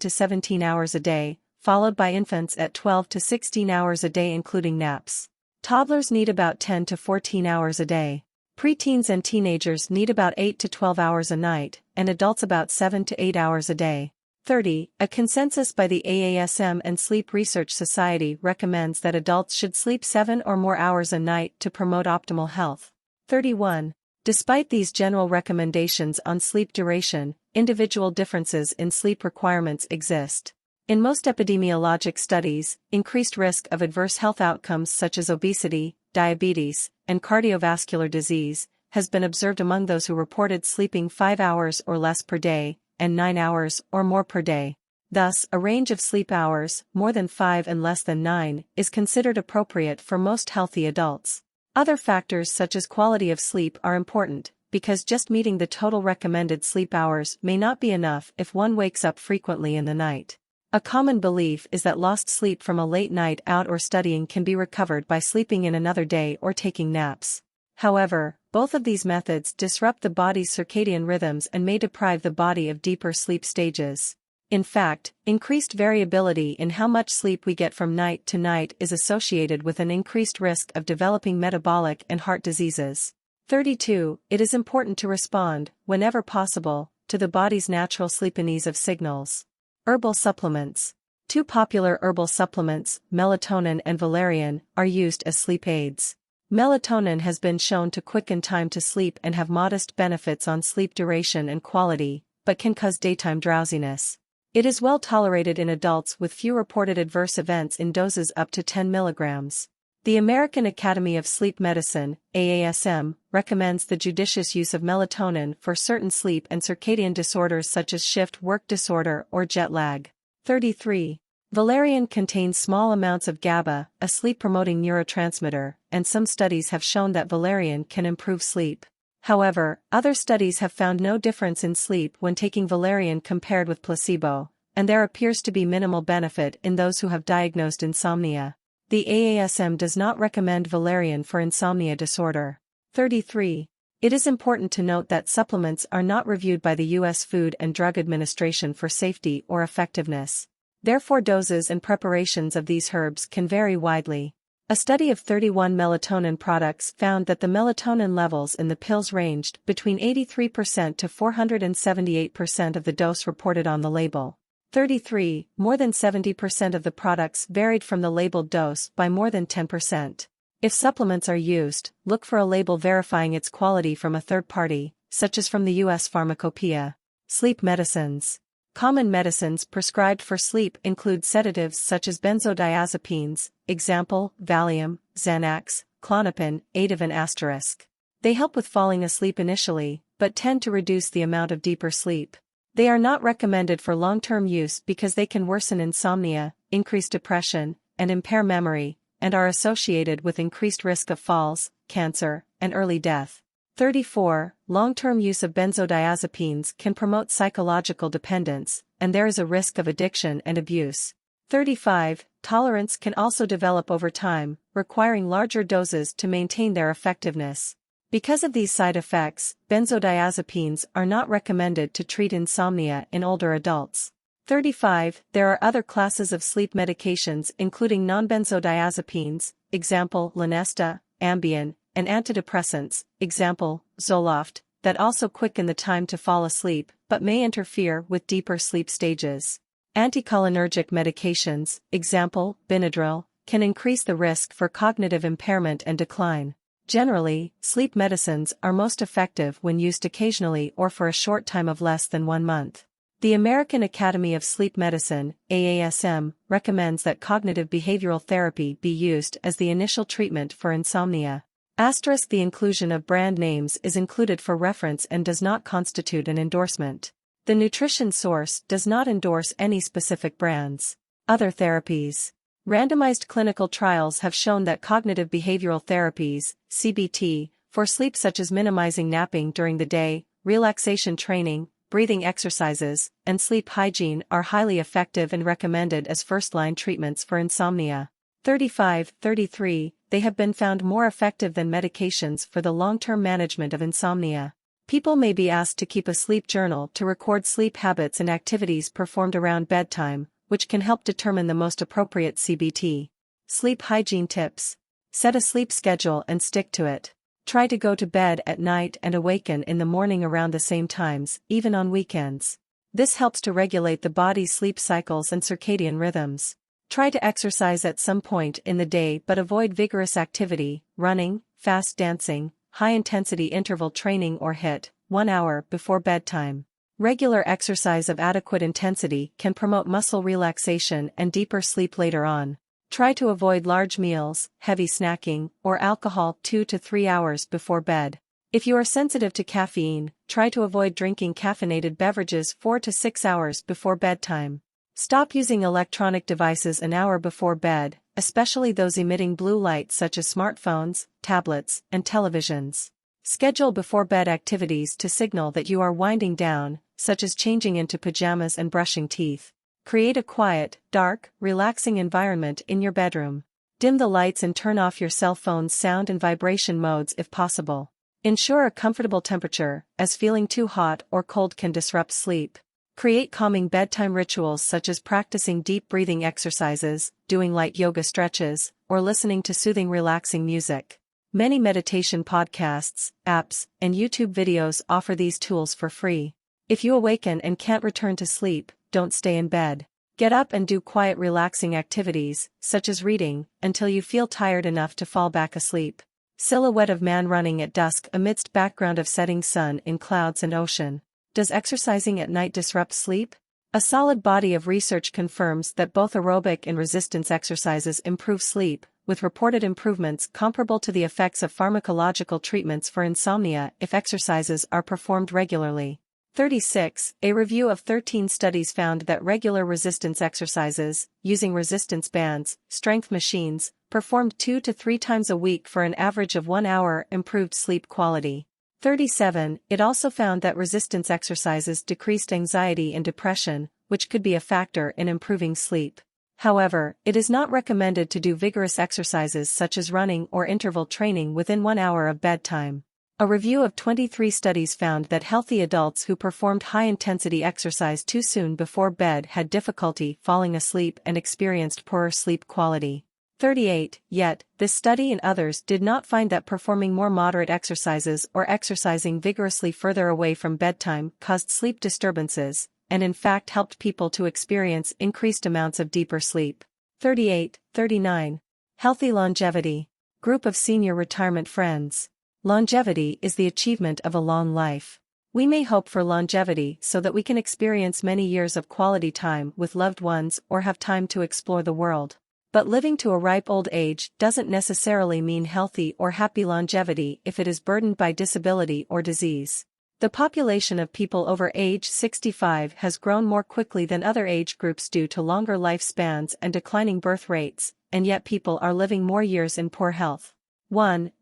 to 17 hours a day, followed by infants at 12 to 16 hours a day including naps. Toddlers need about 10 to 14 hours a day. Preteens and teenagers need about 8 to 12 hours a night, and adults about 7 to 8 hours a day. 30. A consensus by the AASM and Sleep Research Society recommends that adults should sleep 7 or more hours a night to promote optimal health. 31. Despite these general recommendations on sleep duration, individual differences in sleep requirements exist. In most epidemiologic studies, increased risk of adverse health outcomes such as obesity, diabetes, and cardiovascular disease has been observed among those who reported sleeping 5 hours or less per day, and 9 hours or more per day. Thus, a range of sleep hours, more than 5 and less than 9, is considered appropriate for most healthy adults. Other factors such as quality of sleep are important, because just meeting the total recommended sleep hours may not be enough if one wakes up frequently in the night. A common belief is that lost sleep from a late night out or studying can be recovered by sleeping in another day or taking naps. However, both of these methods disrupt the body's circadian rhythms and may deprive the body of deeper sleep stages. In fact, increased variability in how much sleep we get from night to night is associated with an increased risk of developing metabolic and heart diseases. 32. It is important to respond, whenever possible, to the body's natural sleepiness of signals. Herbal supplements. Two popular herbal supplements, melatonin and valerian, are used as sleep aids. Melatonin has been shown to quicken time to sleep and have modest benefits on sleep duration and quality, but can cause daytime drowsiness. It is well tolerated in adults with few reported adverse events in doses up to 10 mg. The American Academy of Sleep Medicine, AASM, recommends the judicious use of melatonin for certain sleep and circadian disorders such as shift work disorder or jet lag. 33. Valerian contains small amounts of GABA, a sleep-promoting neurotransmitter, and some studies have shown that valerian can improve sleep. However, other studies have found no difference in sleep when taking valerian compared with placebo, and there appears to be minimal benefit in those who have diagnosed insomnia. The AASM does not recommend valerian for insomnia disorder. 33. It is important to note that supplements are not reviewed by the U.S. Food and Drug Administration for safety or effectiveness. Therefore, doses and preparations of these herbs can vary widely. A study of 31 melatonin products found that the melatonin levels in the pills ranged between 83% to 478% of the dose reported on the label. 33. More than 70% of the products varied from the labeled dose by more than 10%. If supplements are used, look for a label verifying its quality from a third party, such as from the U.S. Pharmacopeia. Sleep medicines. Common medicines prescribed for sleep include sedatives such as benzodiazepines, example, Valium, Xanax, Klonopin, Ativan *. They help with falling asleep initially, but tend to reduce the amount of deeper sleep. They are not recommended for long-term use because they can worsen insomnia, increase depression, and impair memory, and are associated with increased risk of falls, cancer, and early death. 34. Long-term use of benzodiazepines can promote psychological dependence, and there is a risk of addiction and abuse. 35. Tolerance can also develop over time, requiring larger doses to maintain their effectiveness. Because of these side effects, benzodiazepines are not recommended to treat insomnia in older adults. 35. There are other classes of sleep medications including non-benzodiazepines, example Lunesta, Ambien, and antidepressants, example, Zoloft, that also quicken the time to fall asleep but may interfere with deeper sleep stages. Anticholinergic medications, example, Benadryl, can increase the risk for cognitive impairment and decline. Generally, sleep medicines are most effective when used occasionally or for a short time of less than 1 month. The American Academy of Sleep Medicine, AASM, recommends that cognitive behavioral therapy be used as the initial treatment for insomnia. The inclusion of brand names is included for reference and does not constitute an endorsement. The nutrition source does not endorse any specific brands. Other therapies. Randomized clinical trials have shown that cognitive behavioral therapies, CBT, for sleep such as minimizing napping during the day, relaxation training, breathing exercises, and sleep hygiene are highly effective and recommended as first-line treatments for insomnia. 33. They have been found more effective than medications for the long-term management of insomnia. People may be asked to keep a sleep journal to record sleep habits and activities performed around bedtime, which can help determine the most appropriate CBT. Sleep hygiene tips. Set a sleep schedule and stick to it. Try to go to bed at night and awaken in the morning around the same times, even on weekends. This helps to regulate the body's sleep cycles and circadian rhythms. Try to exercise at some point in the day but avoid vigorous activity, running, fast dancing, high-intensity interval training or HIIT, 1 hour before bedtime. Regular exercise of adequate intensity can promote muscle relaxation and deeper sleep later on. Try to avoid large meals, heavy snacking, or alcohol 2 to 3 hours before bed. If you are sensitive to caffeine, try to avoid drinking caffeinated beverages 4 to 6 hours before bedtime. Stop using electronic devices an hour before bed, especially those emitting blue light such as smartphones, tablets, and televisions. Schedule before-bed activities to signal that you are winding down, such as changing into pajamas and brushing teeth. Create a quiet, dark, relaxing environment in your bedroom. Dim the lights and turn off your cell phone's sound and vibration modes if possible. Ensure a comfortable temperature, as feeling too hot or cold can disrupt sleep. Create calming bedtime rituals such as practicing deep breathing exercises, doing light yoga stretches, or listening to soothing relaxing music. Many meditation podcasts, apps, and YouTube videos offer these tools for free. If you awaken and can't return to sleep, don't stay in bed. Get up and do quiet relaxing activities, such as reading, until you feel tired enough to fall back asleep. Silhouette of man running at dusk amidst background of setting sun in clouds and ocean. Does exercising at night disrupt sleep? A solid body of research confirms that both aerobic and resistance exercises improve sleep, with reported improvements comparable to the effects of pharmacological treatments for insomnia if exercises are performed regularly. 36. A review of 13 studies found that regular resistance exercises, using resistance bands, strength machines, performed 2 to 3 times a week for an average of 1 hour improved sleep quality. 37. It also found that resistance exercises decreased anxiety and depression, which could be a factor in improving sleep. However, it is not recommended to do vigorous exercises such as running or interval training within 1 hour of bedtime. A review of 23 studies found that healthy adults who performed high-intensity exercise too soon before bed had difficulty falling asleep and experienced poorer sleep quality. 38. Yet, this study and others did not find that performing more moderate exercises or exercising vigorously further away from bedtime caused sleep disturbances, and in fact helped people to experience increased amounts of deeper sleep. 38. 39. Healthy longevity. Group of senior retirement friends. Longevity is the achievement of a long life. We may hope for longevity so that we can experience many years of quality time with loved ones or have time to explore the world. But living to a ripe old age doesn't necessarily mean healthy or happy longevity if it is burdened by disability or disease. The population of people over age 65 has grown more quickly than other age groups due to longer lifespans and declining birth rates, and yet people are living more years in poor health.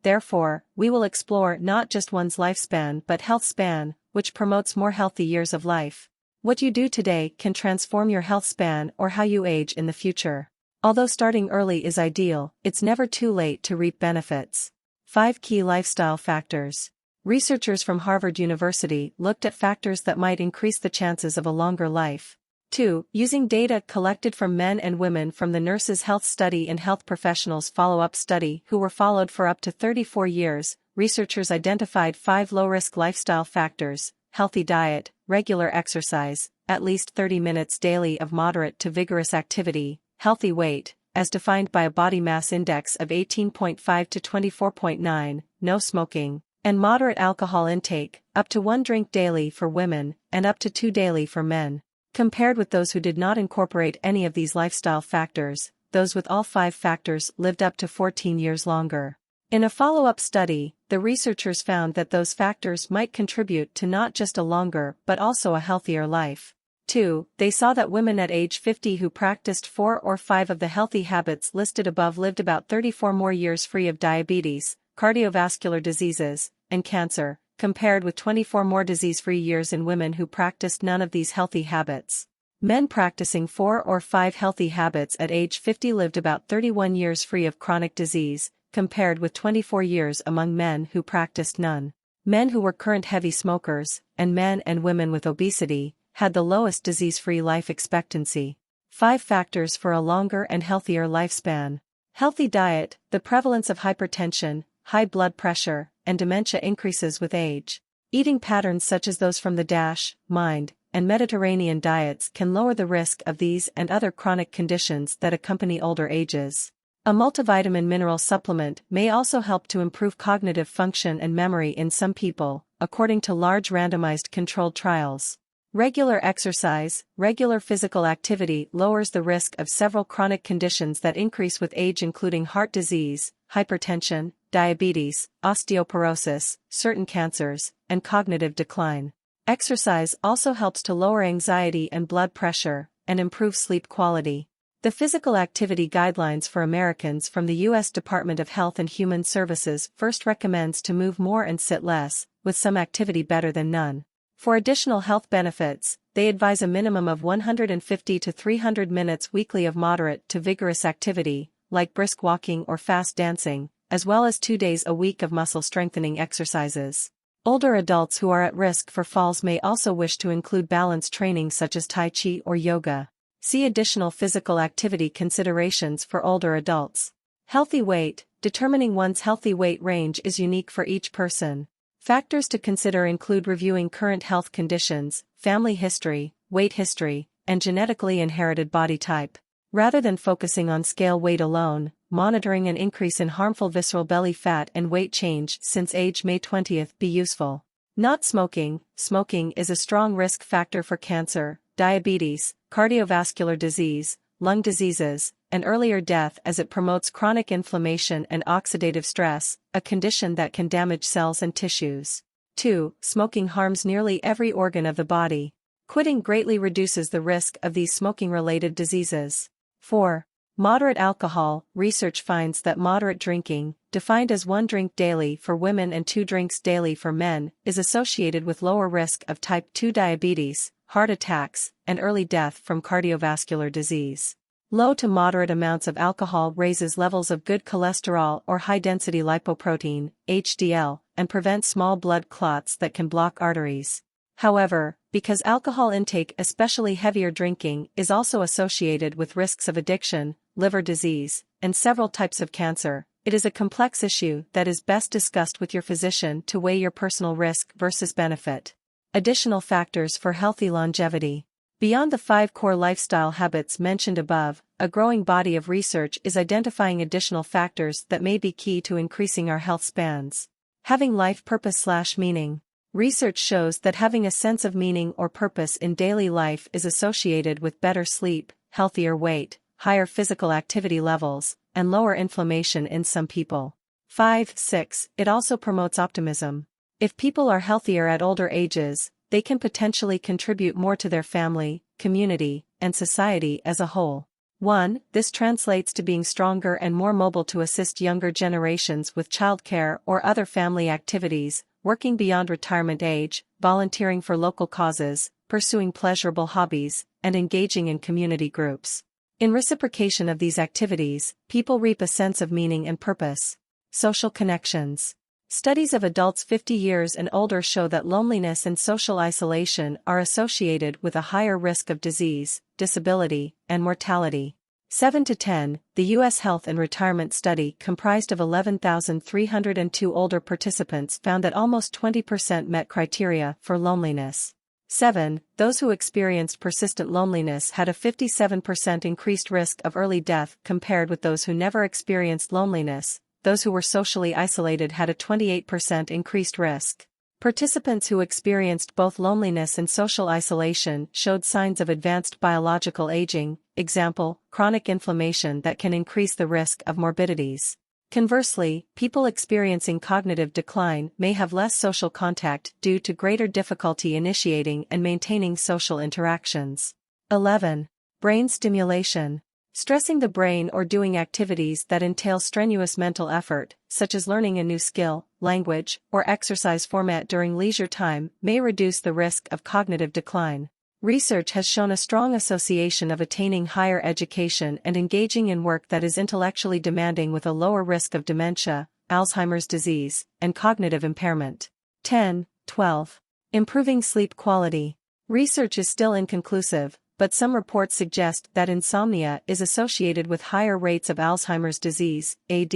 Therefore, we will explore not just one's lifespan but health span, which promotes more healthy years of life. What you do today can transform your health span or how you age in the future. Although starting early is ideal, it's never too late to reap benefits. 5 key lifestyle factors. Researchers from Harvard University looked at factors that might increase the chances of a longer life. 2. Using data collected from men and women from the Nurses' Health Study and Health Professionals Follow-up Study who were followed for up to 34 years, researchers identified 5 low-risk lifestyle factors: healthy diet, regular exercise, at least 30 minutes daily of moderate to vigorous activity, healthy weight, as defined by a body mass index of 18.5 to 24.9, no smoking, and moderate alcohol intake, up to 1 drink daily for women, and up to 2 daily for men. Compared with those who did not incorporate any of these lifestyle factors, those with all 5 factors lived up to 14 years longer. In a follow-up study, the researchers found that those factors might contribute to not just a longer but also a healthier life. 2. They saw that women at age 50 who practiced 4 or 5 of the healthy habits listed above lived about 34 more years free of diabetes, cardiovascular diseases, and cancer, compared with 24 more disease-free years in women who practiced none of these healthy habits. Men practicing 4 or 5 healthy habits at age 50 lived about 31 years free of chronic disease, compared with 24 years among men who practiced none. Men who were current heavy smokers, and men and women with obesity, had the lowest disease-free life expectancy. 5 factors for a longer and healthier lifespan. Healthy diet. The prevalence of hypertension, high blood pressure, and dementia increases with age. Eating patterns such as those from the DASH, MIND, and Mediterranean diets can lower the risk of these and other chronic conditions that accompany older ages. A multivitamin mineral supplement may also help to improve cognitive function and memory in some people, according to large randomized controlled trials. Regular exercise. Regular physical activity lowers the risk of several chronic conditions that increase with age, including heart disease, hypertension, diabetes, osteoporosis, certain cancers, and cognitive decline. Exercise also helps to lower anxiety and blood pressure, and improve sleep quality. The Physical Activity Guidelines for Americans from the U.S. Department of Health and Human Services first recommends to move more and sit less, with some activity better than none. For additional health benefits, they advise a minimum of 150 to 300 minutes weekly of moderate to vigorous activity, like brisk walking or fast dancing, as well as 2 days a week of muscle-strengthening exercises. Older adults who are at risk for falls may also wish to include balance training such as Tai Chi or yoga. See additional physical activity considerations for older adults. Healthy weight. Determining one's healthy weight range is unique for each person. Factors to consider include reviewing current health conditions, family history, weight history, and genetically inherited body type. Rather than focusing on scale weight alone, monitoring an increase in harmful visceral belly fat and weight change since age may 20th be useful. Not smoking. Smoking is a strong risk factor for cancer, diabetes, cardiovascular disease, lung diseases, and earlier death as it promotes chronic inflammation and oxidative stress, a condition that can damage cells and tissues. 2. Smoking harms nearly every organ of the body. Quitting greatly reduces the risk of these smoking-related diseases. 4. Moderate alcohol. Research finds that moderate drinking, defined as 1 drink daily for women and 2 drinks daily for men, is associated with lower risk of type 2 diabetes, heart attacks, and early death from cardiovascular disease. Low to moderate amounts of alcohol raises levels of good cholesterol or high-density lipoprotein, HDL, and prevents small blood clots that can block arteries. However, because alcohol intake, especially heavier drinking, is also associated with risks of addiction, liver disease, and several types of cancer, it is a complex issue that is best discussed with your physician to weigh your personal risk versus benefit. Additional factors for healthy longevity. Beyond the 5 core lifestyle habits mentioned above, a growing body of research is identifying additional factors that may be key to increasing our health spans. Having life purpose/meaning. Research shows that having a sense of meaning or purpose in daily life is associated with better sleep, healthier weight, higher physical activity levels, and lower inflammation in some people. 5-6. It also promotes optimism. If people are healthier at older ages, they can potentially contribute more to their family, community, and society as a whole. 1. This translates to being stronger and more mobile to assist younger generations with childcare or other family activities, working beyond retirement age, volunteering for local causes, pursuing pleasurable hobbies, and engaging in community groups. In reciprocation of these activities, people reap a sense of meaning and purpose. Social connections. Studies of adults 50 years and older show that loneliness and social isolation are associated with a higher risk of disease, disability, and mortality. 7 to 10, the U.S. Health and Retirement Study, comprised of 11,302 older participants, found that almost 20% met criteria for loneliness. 7. Those who experienced persistent loneliness had a 57% increased risk of early death compared with those who never experienced loneliness. Those who were socially isolated had a 28% increased risk. Participants who experienced both loneliness and social isolation showed signs of advanced biological aging, example, chronic inflammation that can increase the risk of morbidities. Conversely, people experiencing cognitive decline may have less social contact due to greater difficulty initiating and maintaining social interactions. 11. Brain stimulation. Stressing the brain or doing activities that entail strenuous mental effort, such as learning a new skill, language, or exercise format during leisure time, may reduce the risk of cognitive decline. Research has shown a strong association of attaining higher education and engaging in work that is intellectually demanding with a lower risk of dementia, Alzheimer's disease, and cognitive impairment. 10.12. Improving sleep quality. Research is still inconclusive, but some reports suggest that insomnia is associated with higher rates of Alzheimer's disease, AD,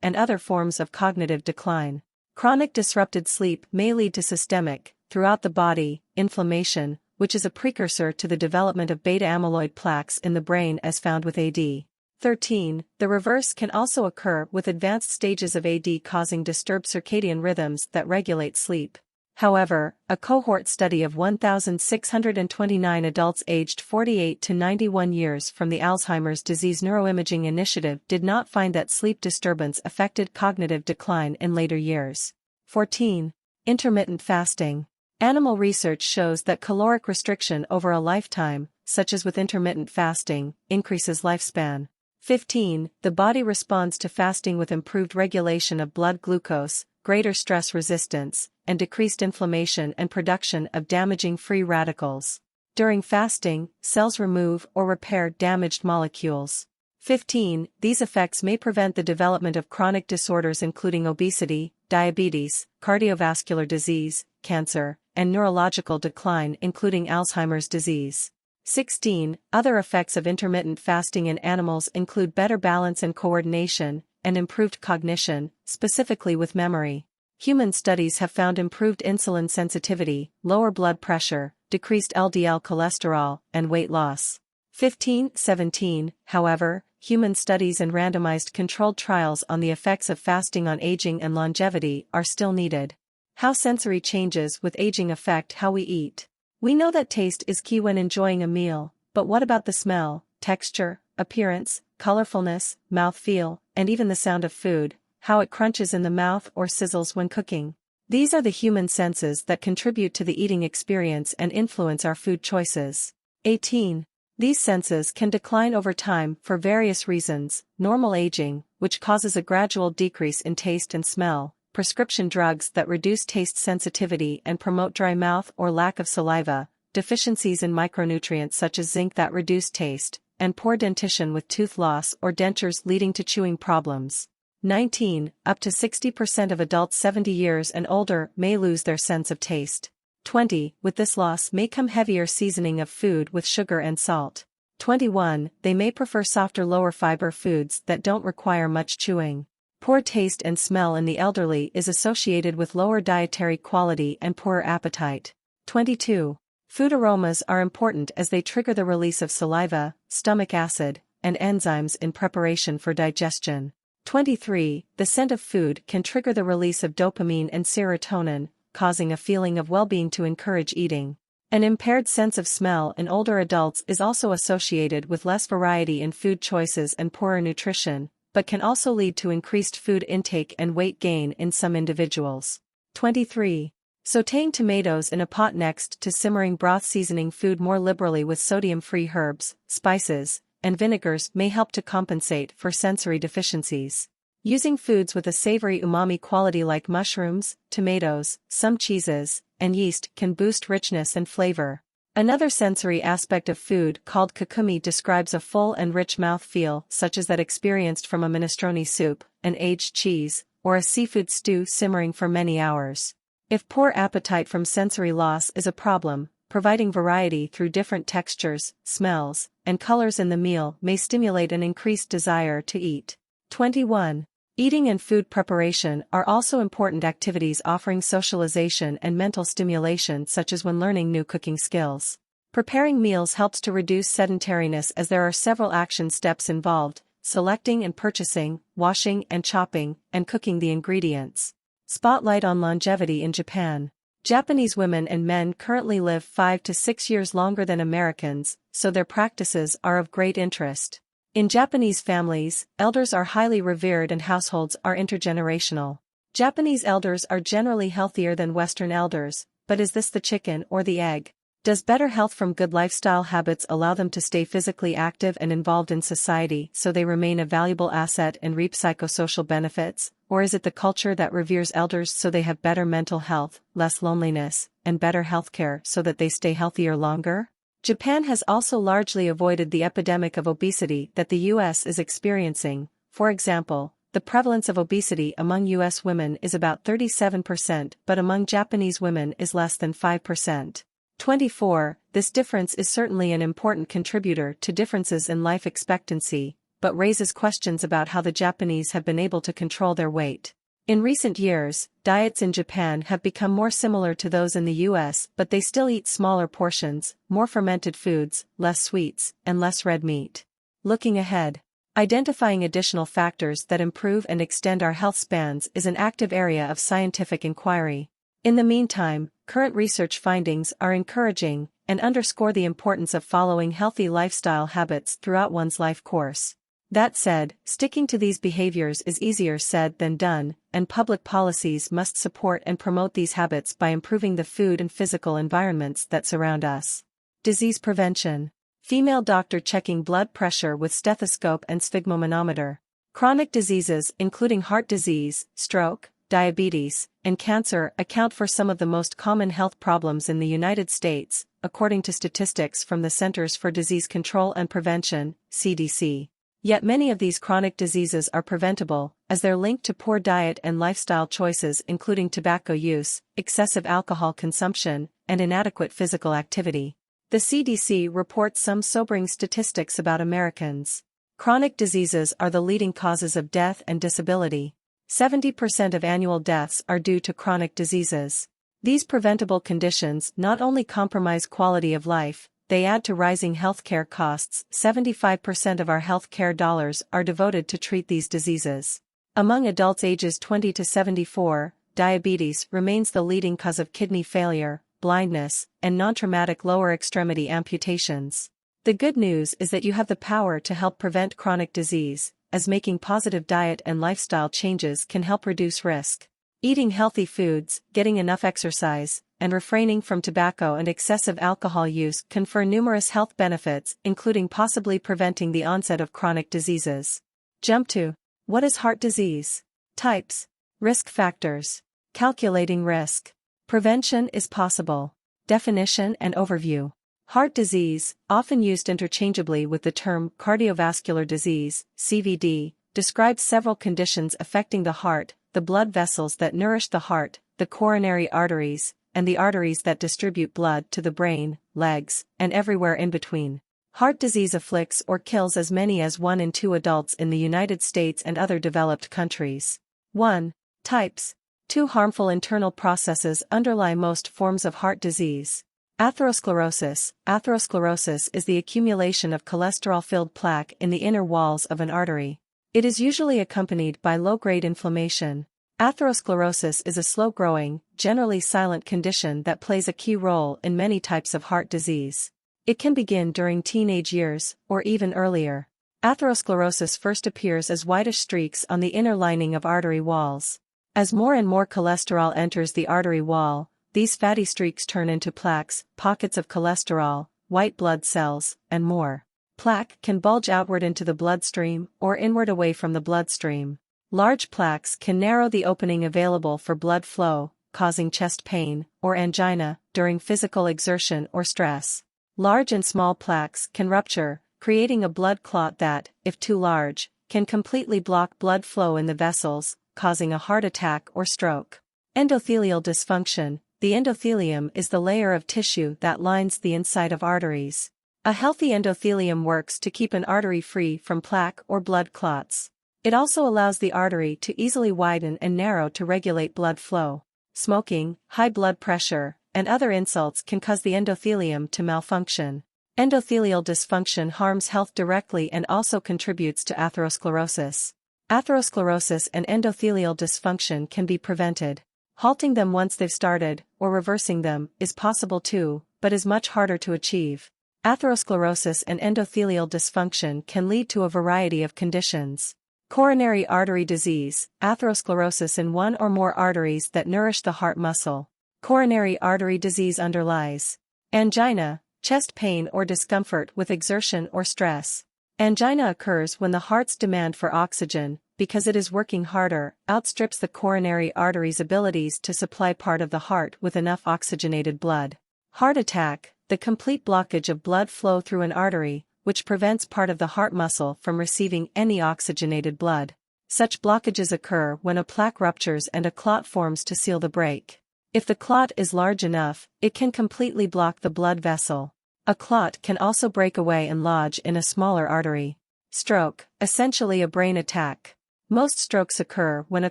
and other forms of cognitive decline. Chronic disrupted sleep may lead to systemic, throughout the body, inflammation, which is a precursor to the development of beta-amyloid plaques in the brain as found with AD. 13. The reverse can also occur with advanced stages of AD causing disturbed circadian rhythms that regulate sleep. However, a cohort study of 1,629 adults aged 48 to 91 years from the Alzheimer's Disease Neuroimaging Initiative did not find that sleep disturbance affected cognitive decline in later years. 14. Intermittent fasting. Animal research shows that caloric restriction over a lifetime, such as with intermittent fasting, increases lifespan. 15. The body responds to fasting with improved regulation of blood glucose, greater stress resistance, and decreased inflammation and production of damaging free radicals. During fasting, cells remove or repair damaged molecules. 15. These effects may prevent the development of chronic disorders including obesity, diabetes, cardiovascular disease, cancer, and neurological decline including Alzheimer's disease. 16. Other effects of intermittent fasting in animals include better balance and coordination, and improved cognition, specifically with memory. Human studies have found improved insulin sensitivity, lower blood pressure, decreased LDL cholesterol, and weight loss. 17. However, human studies and randomized controlled trials on the effects of fasting on aging and longevity are still needed. How sensory changes with aging affect how we eat. We know that taste is key when enjoying a meal, but what about the smell, texture, appearance, colorfulness, mouthfeel, and even the sound of food, how it crunches in the mouth or sizzles when cooking? These are the human senses that contribute to the eating experience and influence our food choices. 18. These senses can decline over time for various reasons: normal aging, which causes a gradual decrease in taste and smell, prescription drugs that reduce taste sensitivity and promote dry mouth or lack of saliva, deficiencies in micronutrients such as zinc that reduce taste, and poor dentition with tooth loss or dentures leading to chewing problems. 19. Up to 60% of adults 70 years and older may lose their sense of taste. 20. With this loss may come heavier seasoning of food with sugar and salt. 21. They may prefer softer lower fiber foods that don't require much chewing. Poor taste and smell in the elderly is associated with lower dietary quality and poorer appetite. 22. Food aromas are important as they trigger the release of saliva, stomach acid, and enzymes in preparation for digestion. 23. The scent of food can trigger the release of dopamine and serotonin, causing a feeling of well-being to encourage eating. An impaired sense of smell in older adults is also associated with less variety in food choices and poorer nutrition, but can also lead to increased food intake and weight gain in some individuals. 23. Sautéing tomatoes in a pot next to simmering broth. Seasoning food more liberally with sodium-free herbs, spices, and vinegars may help to compensate for sensory deficiencies. Using foods with a savory umami quality like mushrooms, tomatoes, some cheeses, and yeast can boost richness and flavor. Another sensory aspect of food called kokumi describes a full and rich mouthfeel such as that experienced from a minestrone soup, an aged cheese, or a seafood stew simmering for many hours. If poor appetite from sensory loss is a problem, providing variety through different textures, smells, and colors in the meal may stimulate an increased desire to eat. 21. Eating and food preparation are also important activities offering socialization and mental stimulation such as when learning new cooking skills. Preparing meals helps to reduce sedentariness as there are several action steps involved: selecting and purchasing, washing and chopping, and cooking the ingredients. Spotlight on longevity in Japan. Japanese women and men currently live 5 to 6 years longer than Americans, so their practices are of great interest. In Japanese families, elders are highly revered and households are intergenerational. Japanese elders are generally healthier than Western elders, but is this the chicken or the egg? Does better health from good lifestyle habits allow them to stay physically active and involved in society so they remain a valuable asset and reap psychosocial benefits, or is it the culture that reveres elders so they have better mental health, less loneliness, and better healthcare so that they stay healthier longer? Japan has also largely avoided the epidemic of obesity that the US is experiencing. For example, the prevalence of obesity among US women is about 37%, but among Japanese women is less than 5%. 24. This difference is certainly an important contributor to differences in life expectancy, but raises questions about how the Japanese have been able to control their weight. In recent years, diets in Japan have become more similar to those in the US, but they still eat smaller portions, more fermented foods, less sweets, and less red meat. Looking ahead, identifying additional factors that improve and extend our health spans is an active area of scientific inquiry. In the meantime, current research findings are encouraging and underscore the importance of following healthy lifestyle habits throughout one's life course. That said, sticking to these behaviors is easier said than done, and public policies must support and promote these habits by improving the food and physical environments that surround us. Disease prevention. Female doctor checking blood pressure with stethoscope and sphygmomanometer. Chronic diseases including heart disease, stroke, diabetes, and cancer account for some of the most common health problems in the United States, according to statistics from the Centers for Disease Control and Prevention, CDC. Yet many of these chronic diseases are preventable, as they're linked to poor diet and lifestyle choices including tobacco use, excessive alcohol consumption, and inadequate physical activity. The CDC reports some sobering statistics about Americans. Chronic diseases are the leading causes of death and disability. 70% of annual deaths are due to chronic diseases. These preventable conditions not only compromise quality of life, they add to rising healthcare costs. 75% of our healthcare dollars are devoted to treat these diseases. Among adults ages 20 to 74, diabetes remains the leading cause of kidney failure, blindness, and non-traumatic lower extremity amputations. The good news is that you have the power to help prevent chronic disease, as making positive diet and lifestyle changes can help reduce risk. Eating healthy foods, getting enough exercise, and refraining from tobacco and excessive alcohol use confer numerous health benefits, including possibly preventing the onset of chronic diseases. Jump to: what is heart disease? Types. Risk factors. Calculating risk. Prevention is possible. Definition and overview. Heart disease, often used interchangeably with the term cardiovascular disease, CVD, describes several conditions affecting the heart, the blood vessels that nourish the heart, the coronary arteries, and the arteries that distribute blood to the brain, legs, and everywhere in between. Heart disease afflicts or kills as many as 1 in 2 adults in the United States and other developed countries. 1. Types. 2 harmful internal processes underlie most forms of heart disease. Atherosclerosis. Atherosclerosis is the accumulation of cholesterol-filled plaque in the inner walls of an artery. It is usually accompanied by low-grade inflammation. Atherosclerosis is a slow-growing, generally silent condition that plays a key role in many types of heart disease. It can begin during teenage years, or even earlier. Atherosclerosis first appears as whitish streaks on the inner lining of artery walls. As more and more cholesterol enters the artery wall, these fatty streaks turn into plaques, pockets of cholesterol, white blood cells, and more. Plaque can bulge outward into the bloodstream or inward away from the bloodstream. Large plaques can narrow the opening available for blood flow, causing chest pain or angina during physical exertion or stress. Large and small plaques can rupture, creating a blood clot that, if too large, can completely block blood flow in the vessels, causing a heart attack or stroke. Endothelial dysfunction. The endothelium is the layer of tissue that lines the inside of arteries. A healthy endothelium works to keep an artery free from plaque or blood clots. It also allows the artery to easily widen and narrow to regulate blood flow. Smoking, high blood pressure, and other insults can cause the endothelium to malfunction. Endothelial dysfunction harms health directly and also contributes to atherosclerosis. Atherosclerosis and endothelial dysfunction can be prevented. Halting them once they've started, or reversing them, is possible too, but is much harder to achieve. Atherosclerosis and endothelial dysfunction can lead to a variety of conditions. Coronary artery disease, atherosclerosis in one or more arteries that nourish the heart muscle. Coronary artery disease underlies Angina, chest pain or discomfort with exertion or stress. Angina occurs when the heart's demand for oxygen, because it is working harder, outstrips the coronary artery's abilities to supply part of the heart with enough oxygenated blood. Heart attack, the complete blockage of blood flow through an artery, which prevents part of the heart muscle from receiving any oxygenated blood. Such blockages occur when a plaque ruptures and a clot forms to seal the break. If the clot is large enough, it can completely block the blood vessel. A clot can also break away and lodge in a smaller artery. Stroke, essentially a brain attack. Most strokes occur when a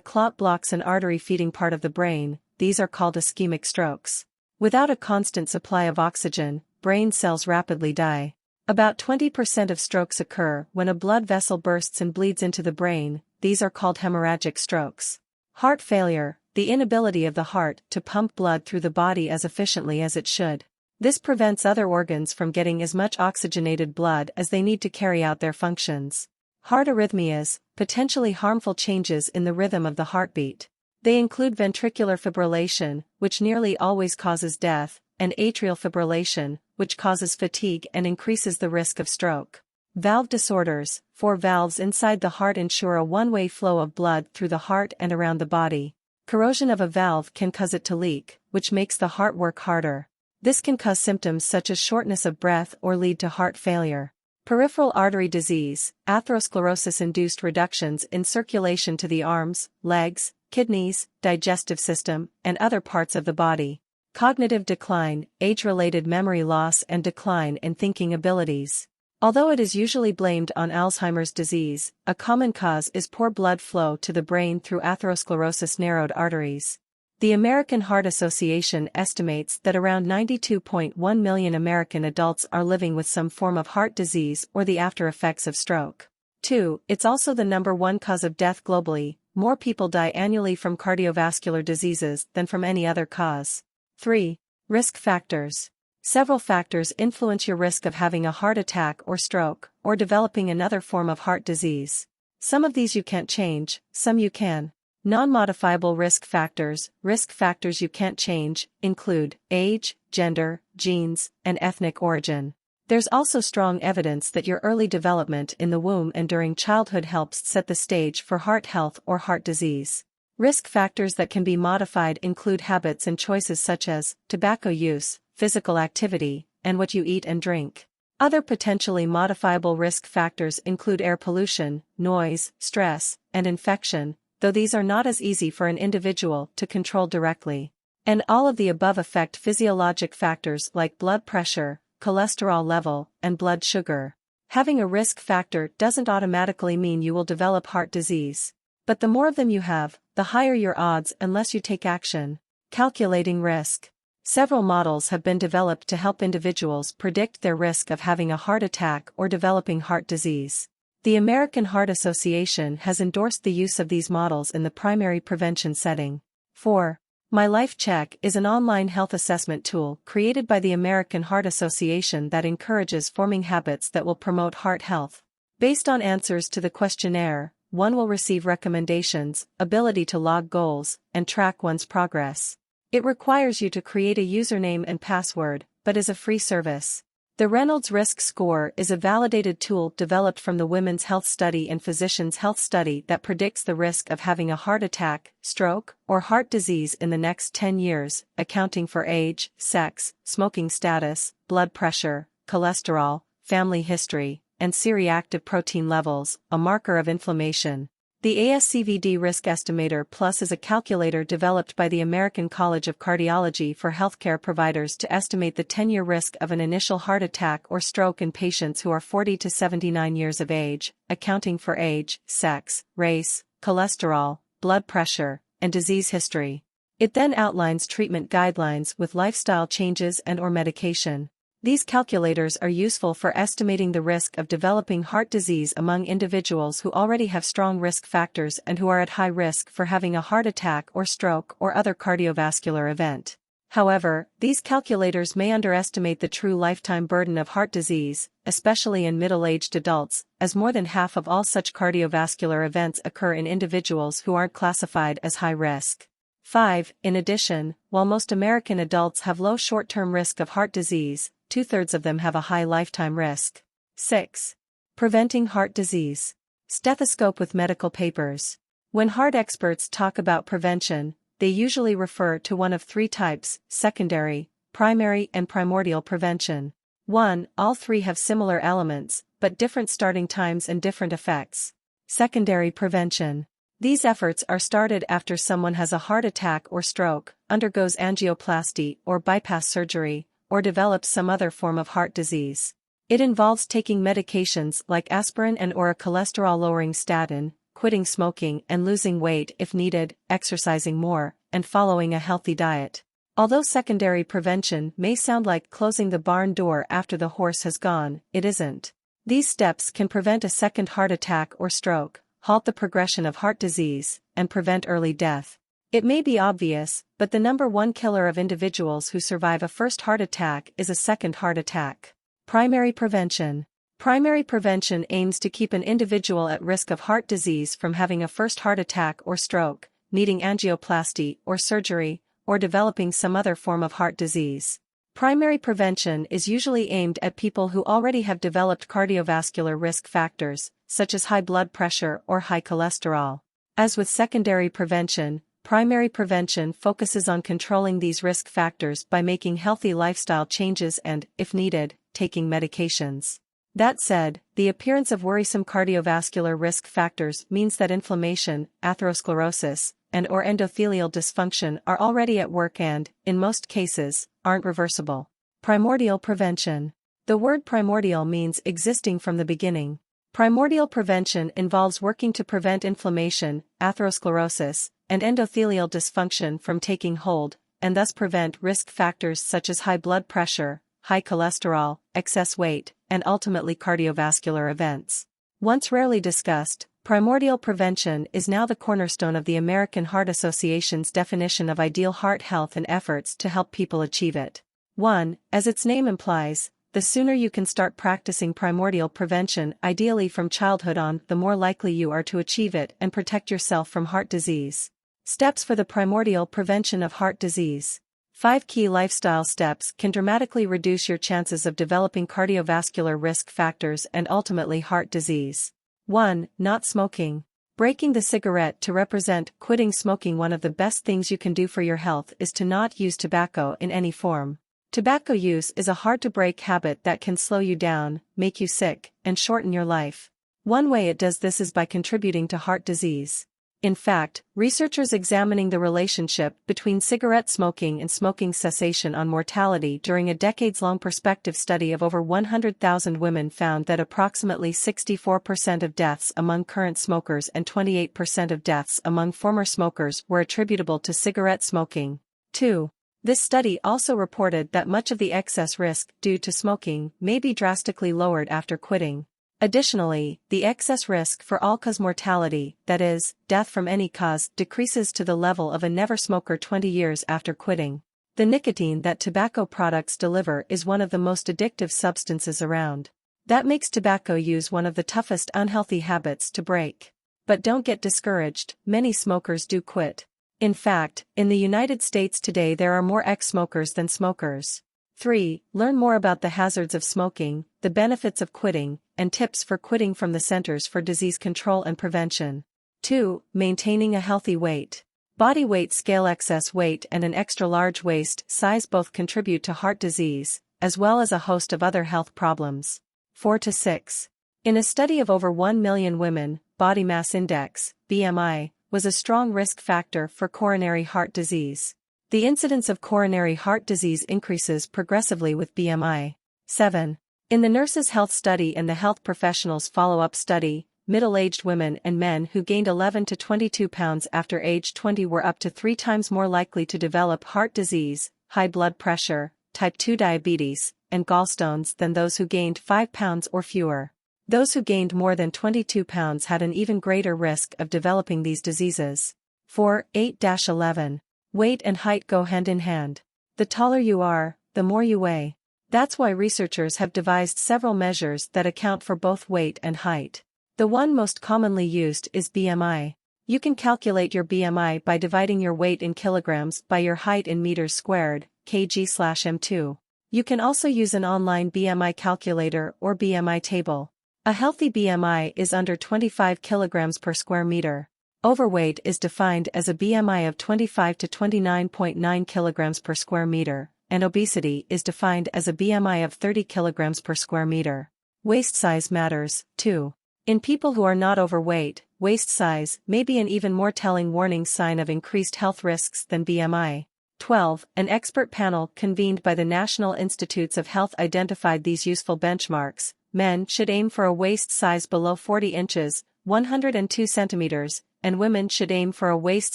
clot blocks an artery feeding part of the brain. These are called ischemic strokes. Without a constant supply of oxygen, brain cells rapidly die. About 20% of strokes occur when a blood vessel bursts and bleeds into the brain. These are called hemorrhagic strokes. Heart failure, the inability of the heart to pump blood through the body as efficiently as it should. This prevents other organs from getting as much oxygenated blood as they need to carry out their functions. Heart arrhythmias, potentially harmful changes in the rhythm of the heartbeat. They include ventricular fibrillation, which nearly always causes death, and atrial fibrillation, which causes fatigue and increases the risk of stroke. Valve disorders, 4 valves inside the heart ensure a one-way flow of blood through the heart and around the body. Corrosion of a valve can cause it to leak, which makes the heart work harder. This can cause symptoms such as shortness of breath or lead to heart failure. Peripheral artery disease, atherosclerosis-induced reductions in circulation to the arms, legs, kidneys, digestive system, and other parts of the body. Cognitive decline, age-related memory loss and decline in thinking abilities. Although it is usually blamed on Alzheimer's disease, a common cause is poor blood flow to the brain through atherosclerosis-narrowed arteries. The American Heart Association estimates that around 92.1 million American adults are living with some form of heart disease or the after effects of stroke. 2. It's also the #1 cause of death globally. More people die annually from cardiovascular diseases than from any other cause. 3. Risk factors. Several factors influence your risk of having a heart attack or stroke, or developing another form of heart disease. Some of these you can't change, some you can. Non-modifiable risk factors you can't change, include age, gender, genes, and ethnic origin. There's also strong evidence that your early development in the womb and during childhood helps set the stage for heart health or heart disease. Risk factors that can be modified include habits and choices such as tobacco use, physical activity, and what you eat and drink. Other potentially modifiable risk factors include air pollution, noise, stress, and infection, though these are not as easy for an individual to control directly. And all of the above affect physiologic factors like blood pressure, cholesterol level, and blood sugar. Having a risk factor doesn't automatically mean you will develop heart disease. But the more of them you have, the higher your odds unless you take action. Calculating risk. Several models have been developed to help individuals predict their risk of having a heart attack or developing heart disease. The American Heart Association has endorsed the use of these models in the primary prevention setting. 4. My Life Check is an online health assessment tool created by the American Heart Association that encourages forming habits that will promote heart health. Based on answers to the questionnaire, one will receive recommendations, ability to log goals, and track one's progress. It requires you to create a username and password, but is a free service. The Reynolds Risk Score is a validated tool developed from the Women's Health Study and Physicians' Health Study that predicts the risk of having a heart attack, stroke, or heart disease in the next 10 years, accounting for age, sex, smoking status, blood pressure, cholesterol, family history, and C-reactive protein levels, a marker of inflammation. The ASCVD Risk Estimator Plus is a calculator developed by the American College of Cardiology for healthcare providers to estimate the 10-year risk of an initial heart attack or stroke in patients who are 40 to 79 years of age, accounting for age, sex, race, cholesterol, blood pressure, and disease history. It then outlines treatment guidelines with lifestyle changes and/or medication. These calculators are useful for estimating the risk of developing heart disease among individuals who already have strong risk factors and who are at high risk for having a heart attack or stroke or other cardiovascular event. However, these calculators may underestimate the true lifetime burden of heart disease, especially in middle-aged adults, as more than half of all such cardiovascular events occur in individuals who aren't classified as high risk. 5. In addition, while most American adults have low short-term risk of heart disease, 2/3 of them have a high lifetime risk. 6. Preventing heart disease. Stethoscope with medical papers. When heart experts talk about prevention, they usually refer to one of three types: secondary, primary and primordial prevention. 1. All three have similar elements, but different starting times and different effects. Secondary prevention. These efforts are started after someone has a heart attack or stroke, undergoes angioplasty or bypass surgery, or develops some other form of heart disease. It involves taking medications like aspirin and/or a cholesterol-lowering statin, quitting smoking and losing weight if needed, exercising more, and following a healthy diet. Although secondary prevention may sound like closing the barn door after the horse has gone, it isn't. These steps can prevent a second heart attack or stroke, halt the progression of heart disease, and prevent early death. It may be obvious, but the number one killer of individuals who survive a first heart attack is a second heart attack. Primary prevention. Primary prevention aims to keep an individual at risk of heart disease from having a first heart attack or stroke, needing angioplasty or surgery, or developing some other form of heart disease. Primary prevention is usually aimed at people who already have developed cardiovascular risk factors, such as high blood pressure or high cholesterol. As with secondary prevention, primary prevention focuses on controlling these risk factors by making healthy lifestyle changes and, if needed, taking medications. That said, the appearance of worrisome cardiovascular risk factors means that inflammation, atherosclerosis, and/or endothelial dysfunction are already at work and, in most cases, aren't reversible. Primordial prevention. The word primordial means existing from the beginning. Primordial prevention involves working to prevent inflammation, atherosclerosis, and endothelial dysfunction from taking hold, and thus prevent risk factors such as high blood pressure, high cholesterol, excess weight, and ultimately cardiovascular events. Once rarely discussed, primordial prevention is now the cornerstone of the American Heart Association's definition of ideal heart health and efforts to help people achieve it. 1. As its name implies, the sooner you can start practicing primordial prevention, ideally from childhood on, the more likely you are to achieve it and protect yourself from heart disease. Steps for the primordial prevention of heart disease. 5 key lifestyle steps can dramatically reduce your chances of developing cardiovascular risk factors and ultimately heart disease. 1. Not smoking. Breaking the cigarette to represent quitting smoking. One of the best things you can do for your health is to not use tobacco in any form. Tobacco use is a hard-to-break habit that can slow you down, make you sick, and shorten your life. One way it does this is by contributing to heart disease. In fact, researchers examining the relationship between cigarette smoking and smoking cessation on mortality during a decades-long prospective study of over 100,000 women found that approximately 64% of deaths among current smokers and 28% of deaths among former smokers were attributable to cigarette smoking. 2. This study also reported that much of the excess risk due to smoking may be drastically lowered after quitting. Additionally, the excess risk for all-cause mortality, that is, death from any cause, decreases to the level of a never-smoker 20 years after quitting. The nicotine that tobacco products deliver is one of the most addictive substances around. That makes tobacco use one of the toughest unhealthy habits to break. But don't get discouraged, many smokers do quit. In fact, in the United States today there are more ex-smokers than smokers. 3. Learn more about the hazards of smoking, the benefits of quitting, and tips for quitting from the Centers for Disease Control and Prevention. 2. Maintaining a healthy weight. Body weight scale. Excess weight and an extra-large waist size both contribute to heart disease, as well as a host of other health problems. 4 to 6. In a study of over 1 million women, body mass index, BMI, was a strong risk factor for coronary heart disease. The incidence of coronary heart disease increases progressively with BMI. 7. In the Nurses' Health Study and the Health Professionals Follow-Up Study, middle-aged women and men who gained 11 to 22 pounds after age 20 were up to 3 times more likely to develop heart disease, high blood pressure, type 2 diabetes, and gallstones than those who gained 5 pounds or fewer. Those who gained more than 22 pounds had an even greater risk of developing these diseases. 4. 8-11. Weight and height go hand in hand. The taller you are, the more you weigh. That's why researchers have devised several measures that account for both weight and height. The one most commonly used is BMI. You can calculate your BMI by dividing your weight in kilograms by your height in meters squared, kg/m2. You can also use an online BMI calculator or BMI table. A healthy BMI is under 25 kilograms per square meter. Overweight is defined as a BMI of 25 to 29.9 kilograms per square meter, and obesity is defined as a BMI of 30 kilograms per square meter. Waist size matters, too. In people who are not overweight, waist size may be an even more telling warning sign of increased health risks than BMI. 12. An expert panel convened by the National Institutes of Health identified these useful benchmarks. Men should aim for a waist size below 40 inches, 102 centimeters, and women should aim for a waist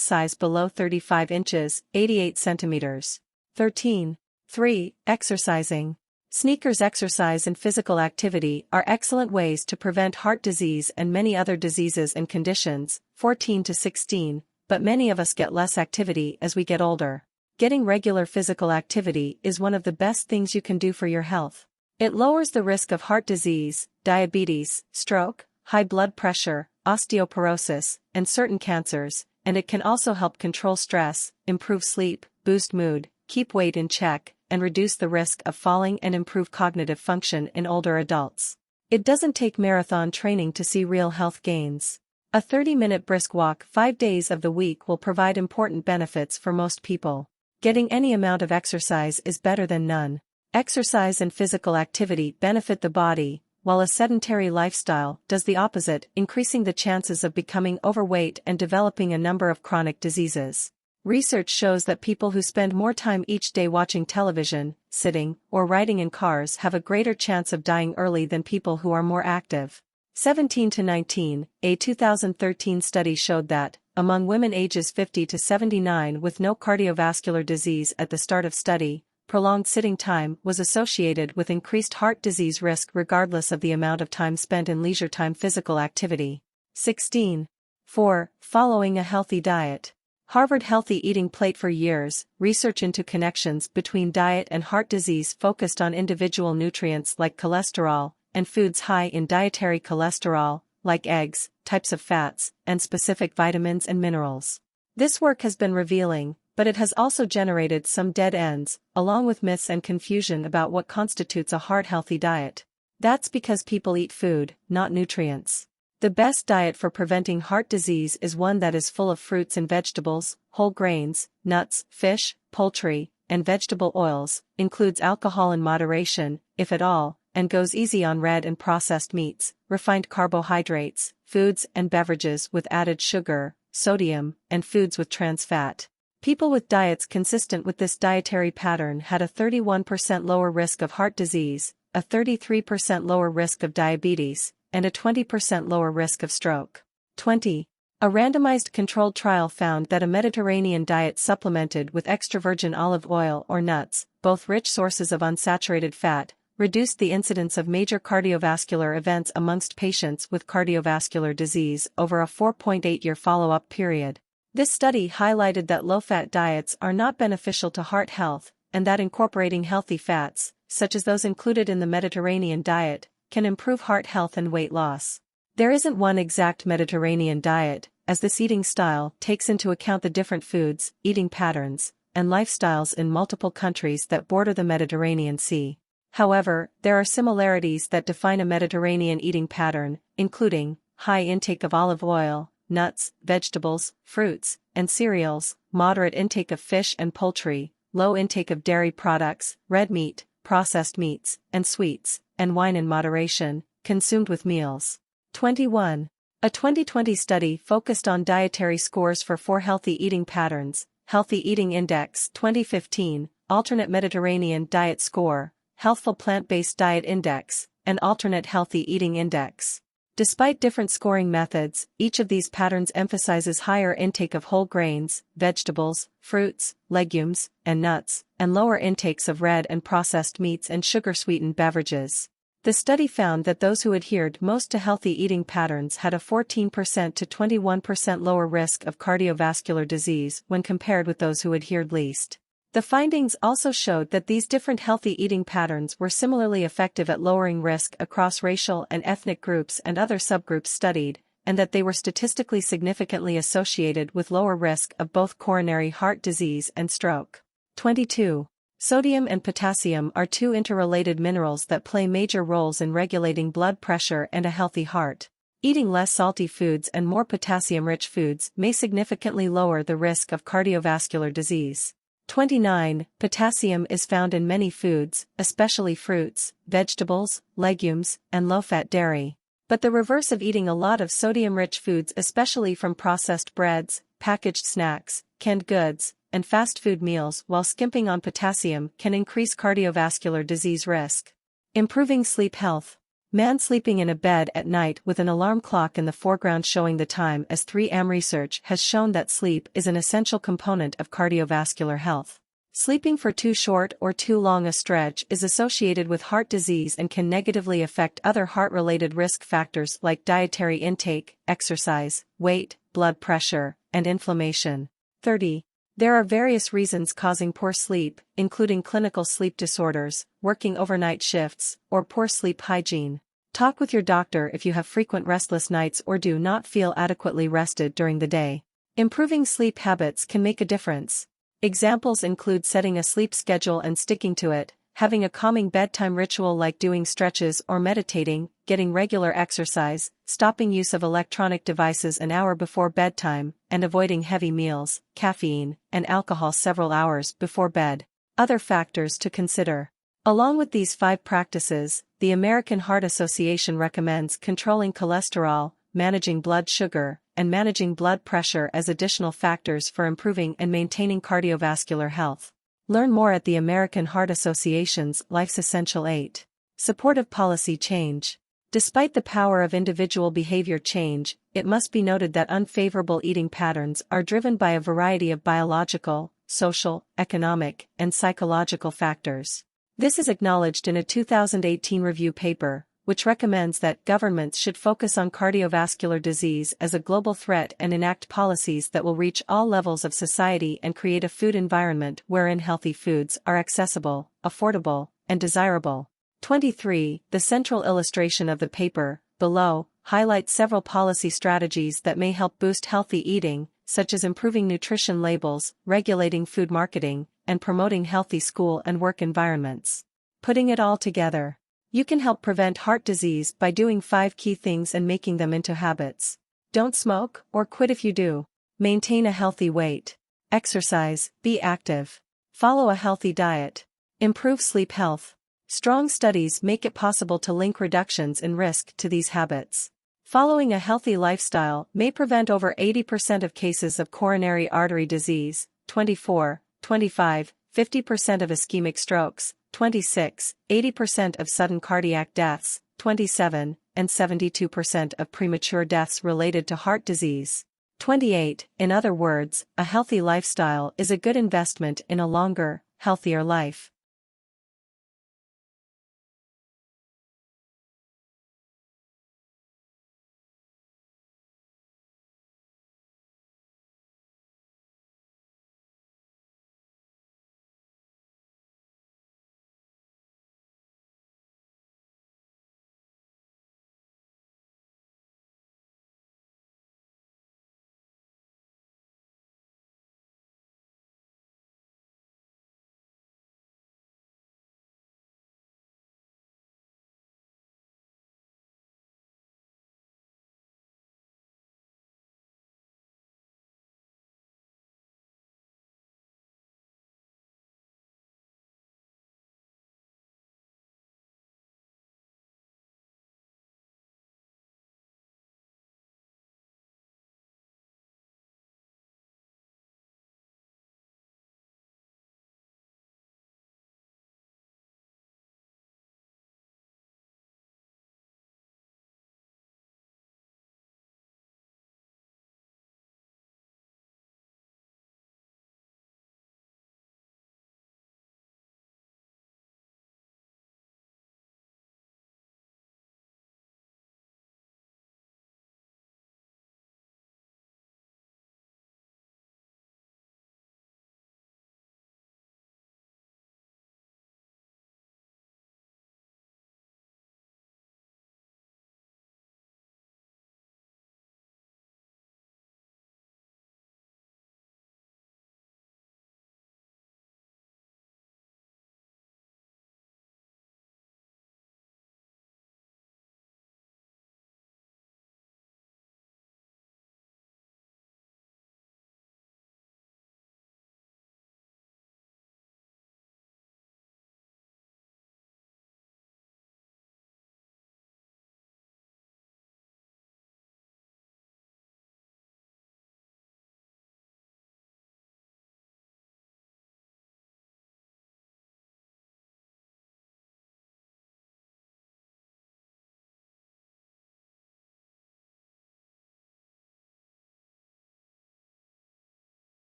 size below 35 inches, 88 centimeters. 13. 3. Exercising. Sneakers exercise and physical activity are excellent ways to prevent heart disease and many other diseases and conditions. 14 to 16, but many of us get less activity as we get older. Getting regular physical activity is one of the best things you can do for your health. It lowers the risk of heart disease, diabetes, stroke, high blood pressure, osteoporosis, and certain cancers, and it can also help control stress, improve sleep, boost mood, keep weight in check, and reduce the risk of falling and improve cognitive function in older adults. It doesn't take marathon training to see real health gains. A 30-minute brisk walk 5 days of the week will provide important benefits for most people. Getting any amount of exercise is better than none. Exercise and physical activity benefit the body, while a sedentary lifestyle does the opposite, increasing the chances of becoming overweight and developing a number of chronic diseases. Research shows that people who spend more time each day watching television, sitting, or riding in cars have a greater chance of dying early than people who are more active. 17 to 19, a 2013 study showed that, among women ages 50 to 79 with no cardiovascular disease at the start of study, prolonged sitting time was associated with increased heart disease risk regardless of the amount of time spent in leisure time physical activity. 16. 4. Following a healthy diet. Harvard Healthy Eating Plate. For years, research into connections between diet and heart disease focused on individual nutrients like cholesterol, and foods high in dietary cholesterol, like eggs, types of fats, and specific vitamins and minerals. This work has been revealing, but it has also generated some dead ends, along with myths and confusion about what constitutes a heart-healthy diet. That's because people eat food, not nutrients. The best diet for preventing heart disease is one that is full of fruits and vegetables, whole grains, nuts, fish, poultry, and vegetable oils, includes alcohol in moderation, if at all, and goes easy on red and processed meats, refined carbohydrates, foods and beverages with added sugar, sodium, and foods with trans fat. People with diets consistent with this dietary pattern had a 31% lower risk of heart disease, a 33% lower risk of diabetes, and a 20% lower risk of stroke. 20. A randomized controlled trial found that a Mediterranean diet supplemented with extra virgin olive oil or nuts, both rich sources of unsaturated fat, reduced the incidence of major cardiovascular events amongst patients with cardiovascular disease over a 4.8-year follow-up period. This study highlighted that low-fat diets are not beneficial to heart health, and that incorporating healthy fats, such as those included in the Mediterranean diet, can improve heart health and weight loss. There isn't one exact Mediterranean diet, as this eating style takes into account the different foods, eating patterns, and lifestyles in multiple countries that border the Mediterranean Sea. However, there are similarities that define a Mediterranean eating pattern, including high intake of olive oil, nuts, vegetables, fruits, and cereals, moderate intake of fish and poultry, low intake of dairy products, red meat, processed meats, and sweets, and wine in moderation, consumed with meals. 21. A 2020 study focused on dietary scores for 4 healthy eating patterns: Healthy Eating Index 2015, Alternate Mediterranean Diet Score, Healthful Plant-Based Diet Index, and Alternate Healthy Eating Index. Despite different scoring methods, each of these patterns emphasizes higher intake of whole grains, vegetables, fruits, legumes, and nuts, and lower intakes of red and processed meats and sugar-sweetened beverages. The study found that those who adhered most to healthy eating patterns had a 14% to 21% lower risk of cardiovascular disease when compared with those who adhered least. The findings also showed that these different healthy eating patterns were similarly effective at lowering risk across racial and ethnic groups and other subgroups studied, and that they were statistically significantly associated with lower risk of both coronary heart disease and stroke. 22. Sodium and potassium are two interrelated minerals that play major roles in regulating blood pressure and a healthy heart. Eating less salty foods and more potassium-rich foods may significantly lower the risk of cardiovascular disease. 29. Potassium is found in many foods, especially fruits, vegetables, legumes, and low-fat dairy. But the reverse of eating a lot of sodium-rich foods, especially from processed breads, packaged snacks, canned goods, and fast food meals while skimping on potassium can increase cardiovascular disease risk. Improving sleep health. Man sleeping in a bed at night with an alarm clock in the foreground showing the time as 3 am research has shown that sleep is an essential component of cardiovascular health. Sleeping for too short or too long a stretch is associated with heart disease and can negatively affect other heart-related risk factors like dietary intake, exercise, weight, blood pressure, and inflammation. 30. There are various reasons causing poor sleep, including clinical sleep disorders, working overnight shifts, or poor sleep hygiene. Talk with your doctor if you have frequent restless nights or do not feel adequately rested during the day. Improving sleep habits can make a difference. Examples include setting a sleep schedule and sticking to it, having a calming bedtime ritual like doing stretches or meditating, getting regular exercise, stopping use of electronic devices an hour before bedtime, and avoiding heavy meals, caffeine, and alcohol several hours before bed. Other factors to consider. Along with these 5 practices, the American Heart Association recommends controlling cholesterol, managing blood sugar, and managing blood pressure as additional factors for improving and maintaining cardiovascular health. Learn more at the American Heart Association's Life's Essential 8. Supportive policy change. Despite the power of individual behavior change, it must be noted that unfavorable eating patterns are driven by a variety of biological, social, economic, and psychological factors. This is acknowledged in a 2018 review paper, which recommends that governments should focus on cardiovascular disease as a global threat and enact policies that will reach all levels of society and create a food environment wherein healthy foods are accessible, affordable, and desirable. 23. The central illustration of the paper, below, highlights several policy strategies that may help boost healthy eating, such as improving nutrition labels, regulating food marketing, and promoting healthy school and work environments. Putting it all together, you can help prevent heart disease by doing 5 key things and making them into habits. Don't smoke, or quit if you do. Maintain a healthy weight. Exercise, be active. Follow a healthy diet. Improve sleep health. Strong studies make it possible to link reductions in risk to these habits. Following a healthy lifestyle may prevent over 80% of cases of coronary artery disease, 24, 25, 50% of ischemic strokes, 26, 80% of sudden cardiac deaths, 27, and 72% of premature deaths related to heart disease. 28. In other words, a healthy lifestyle is a good investment in a longer, healthier life.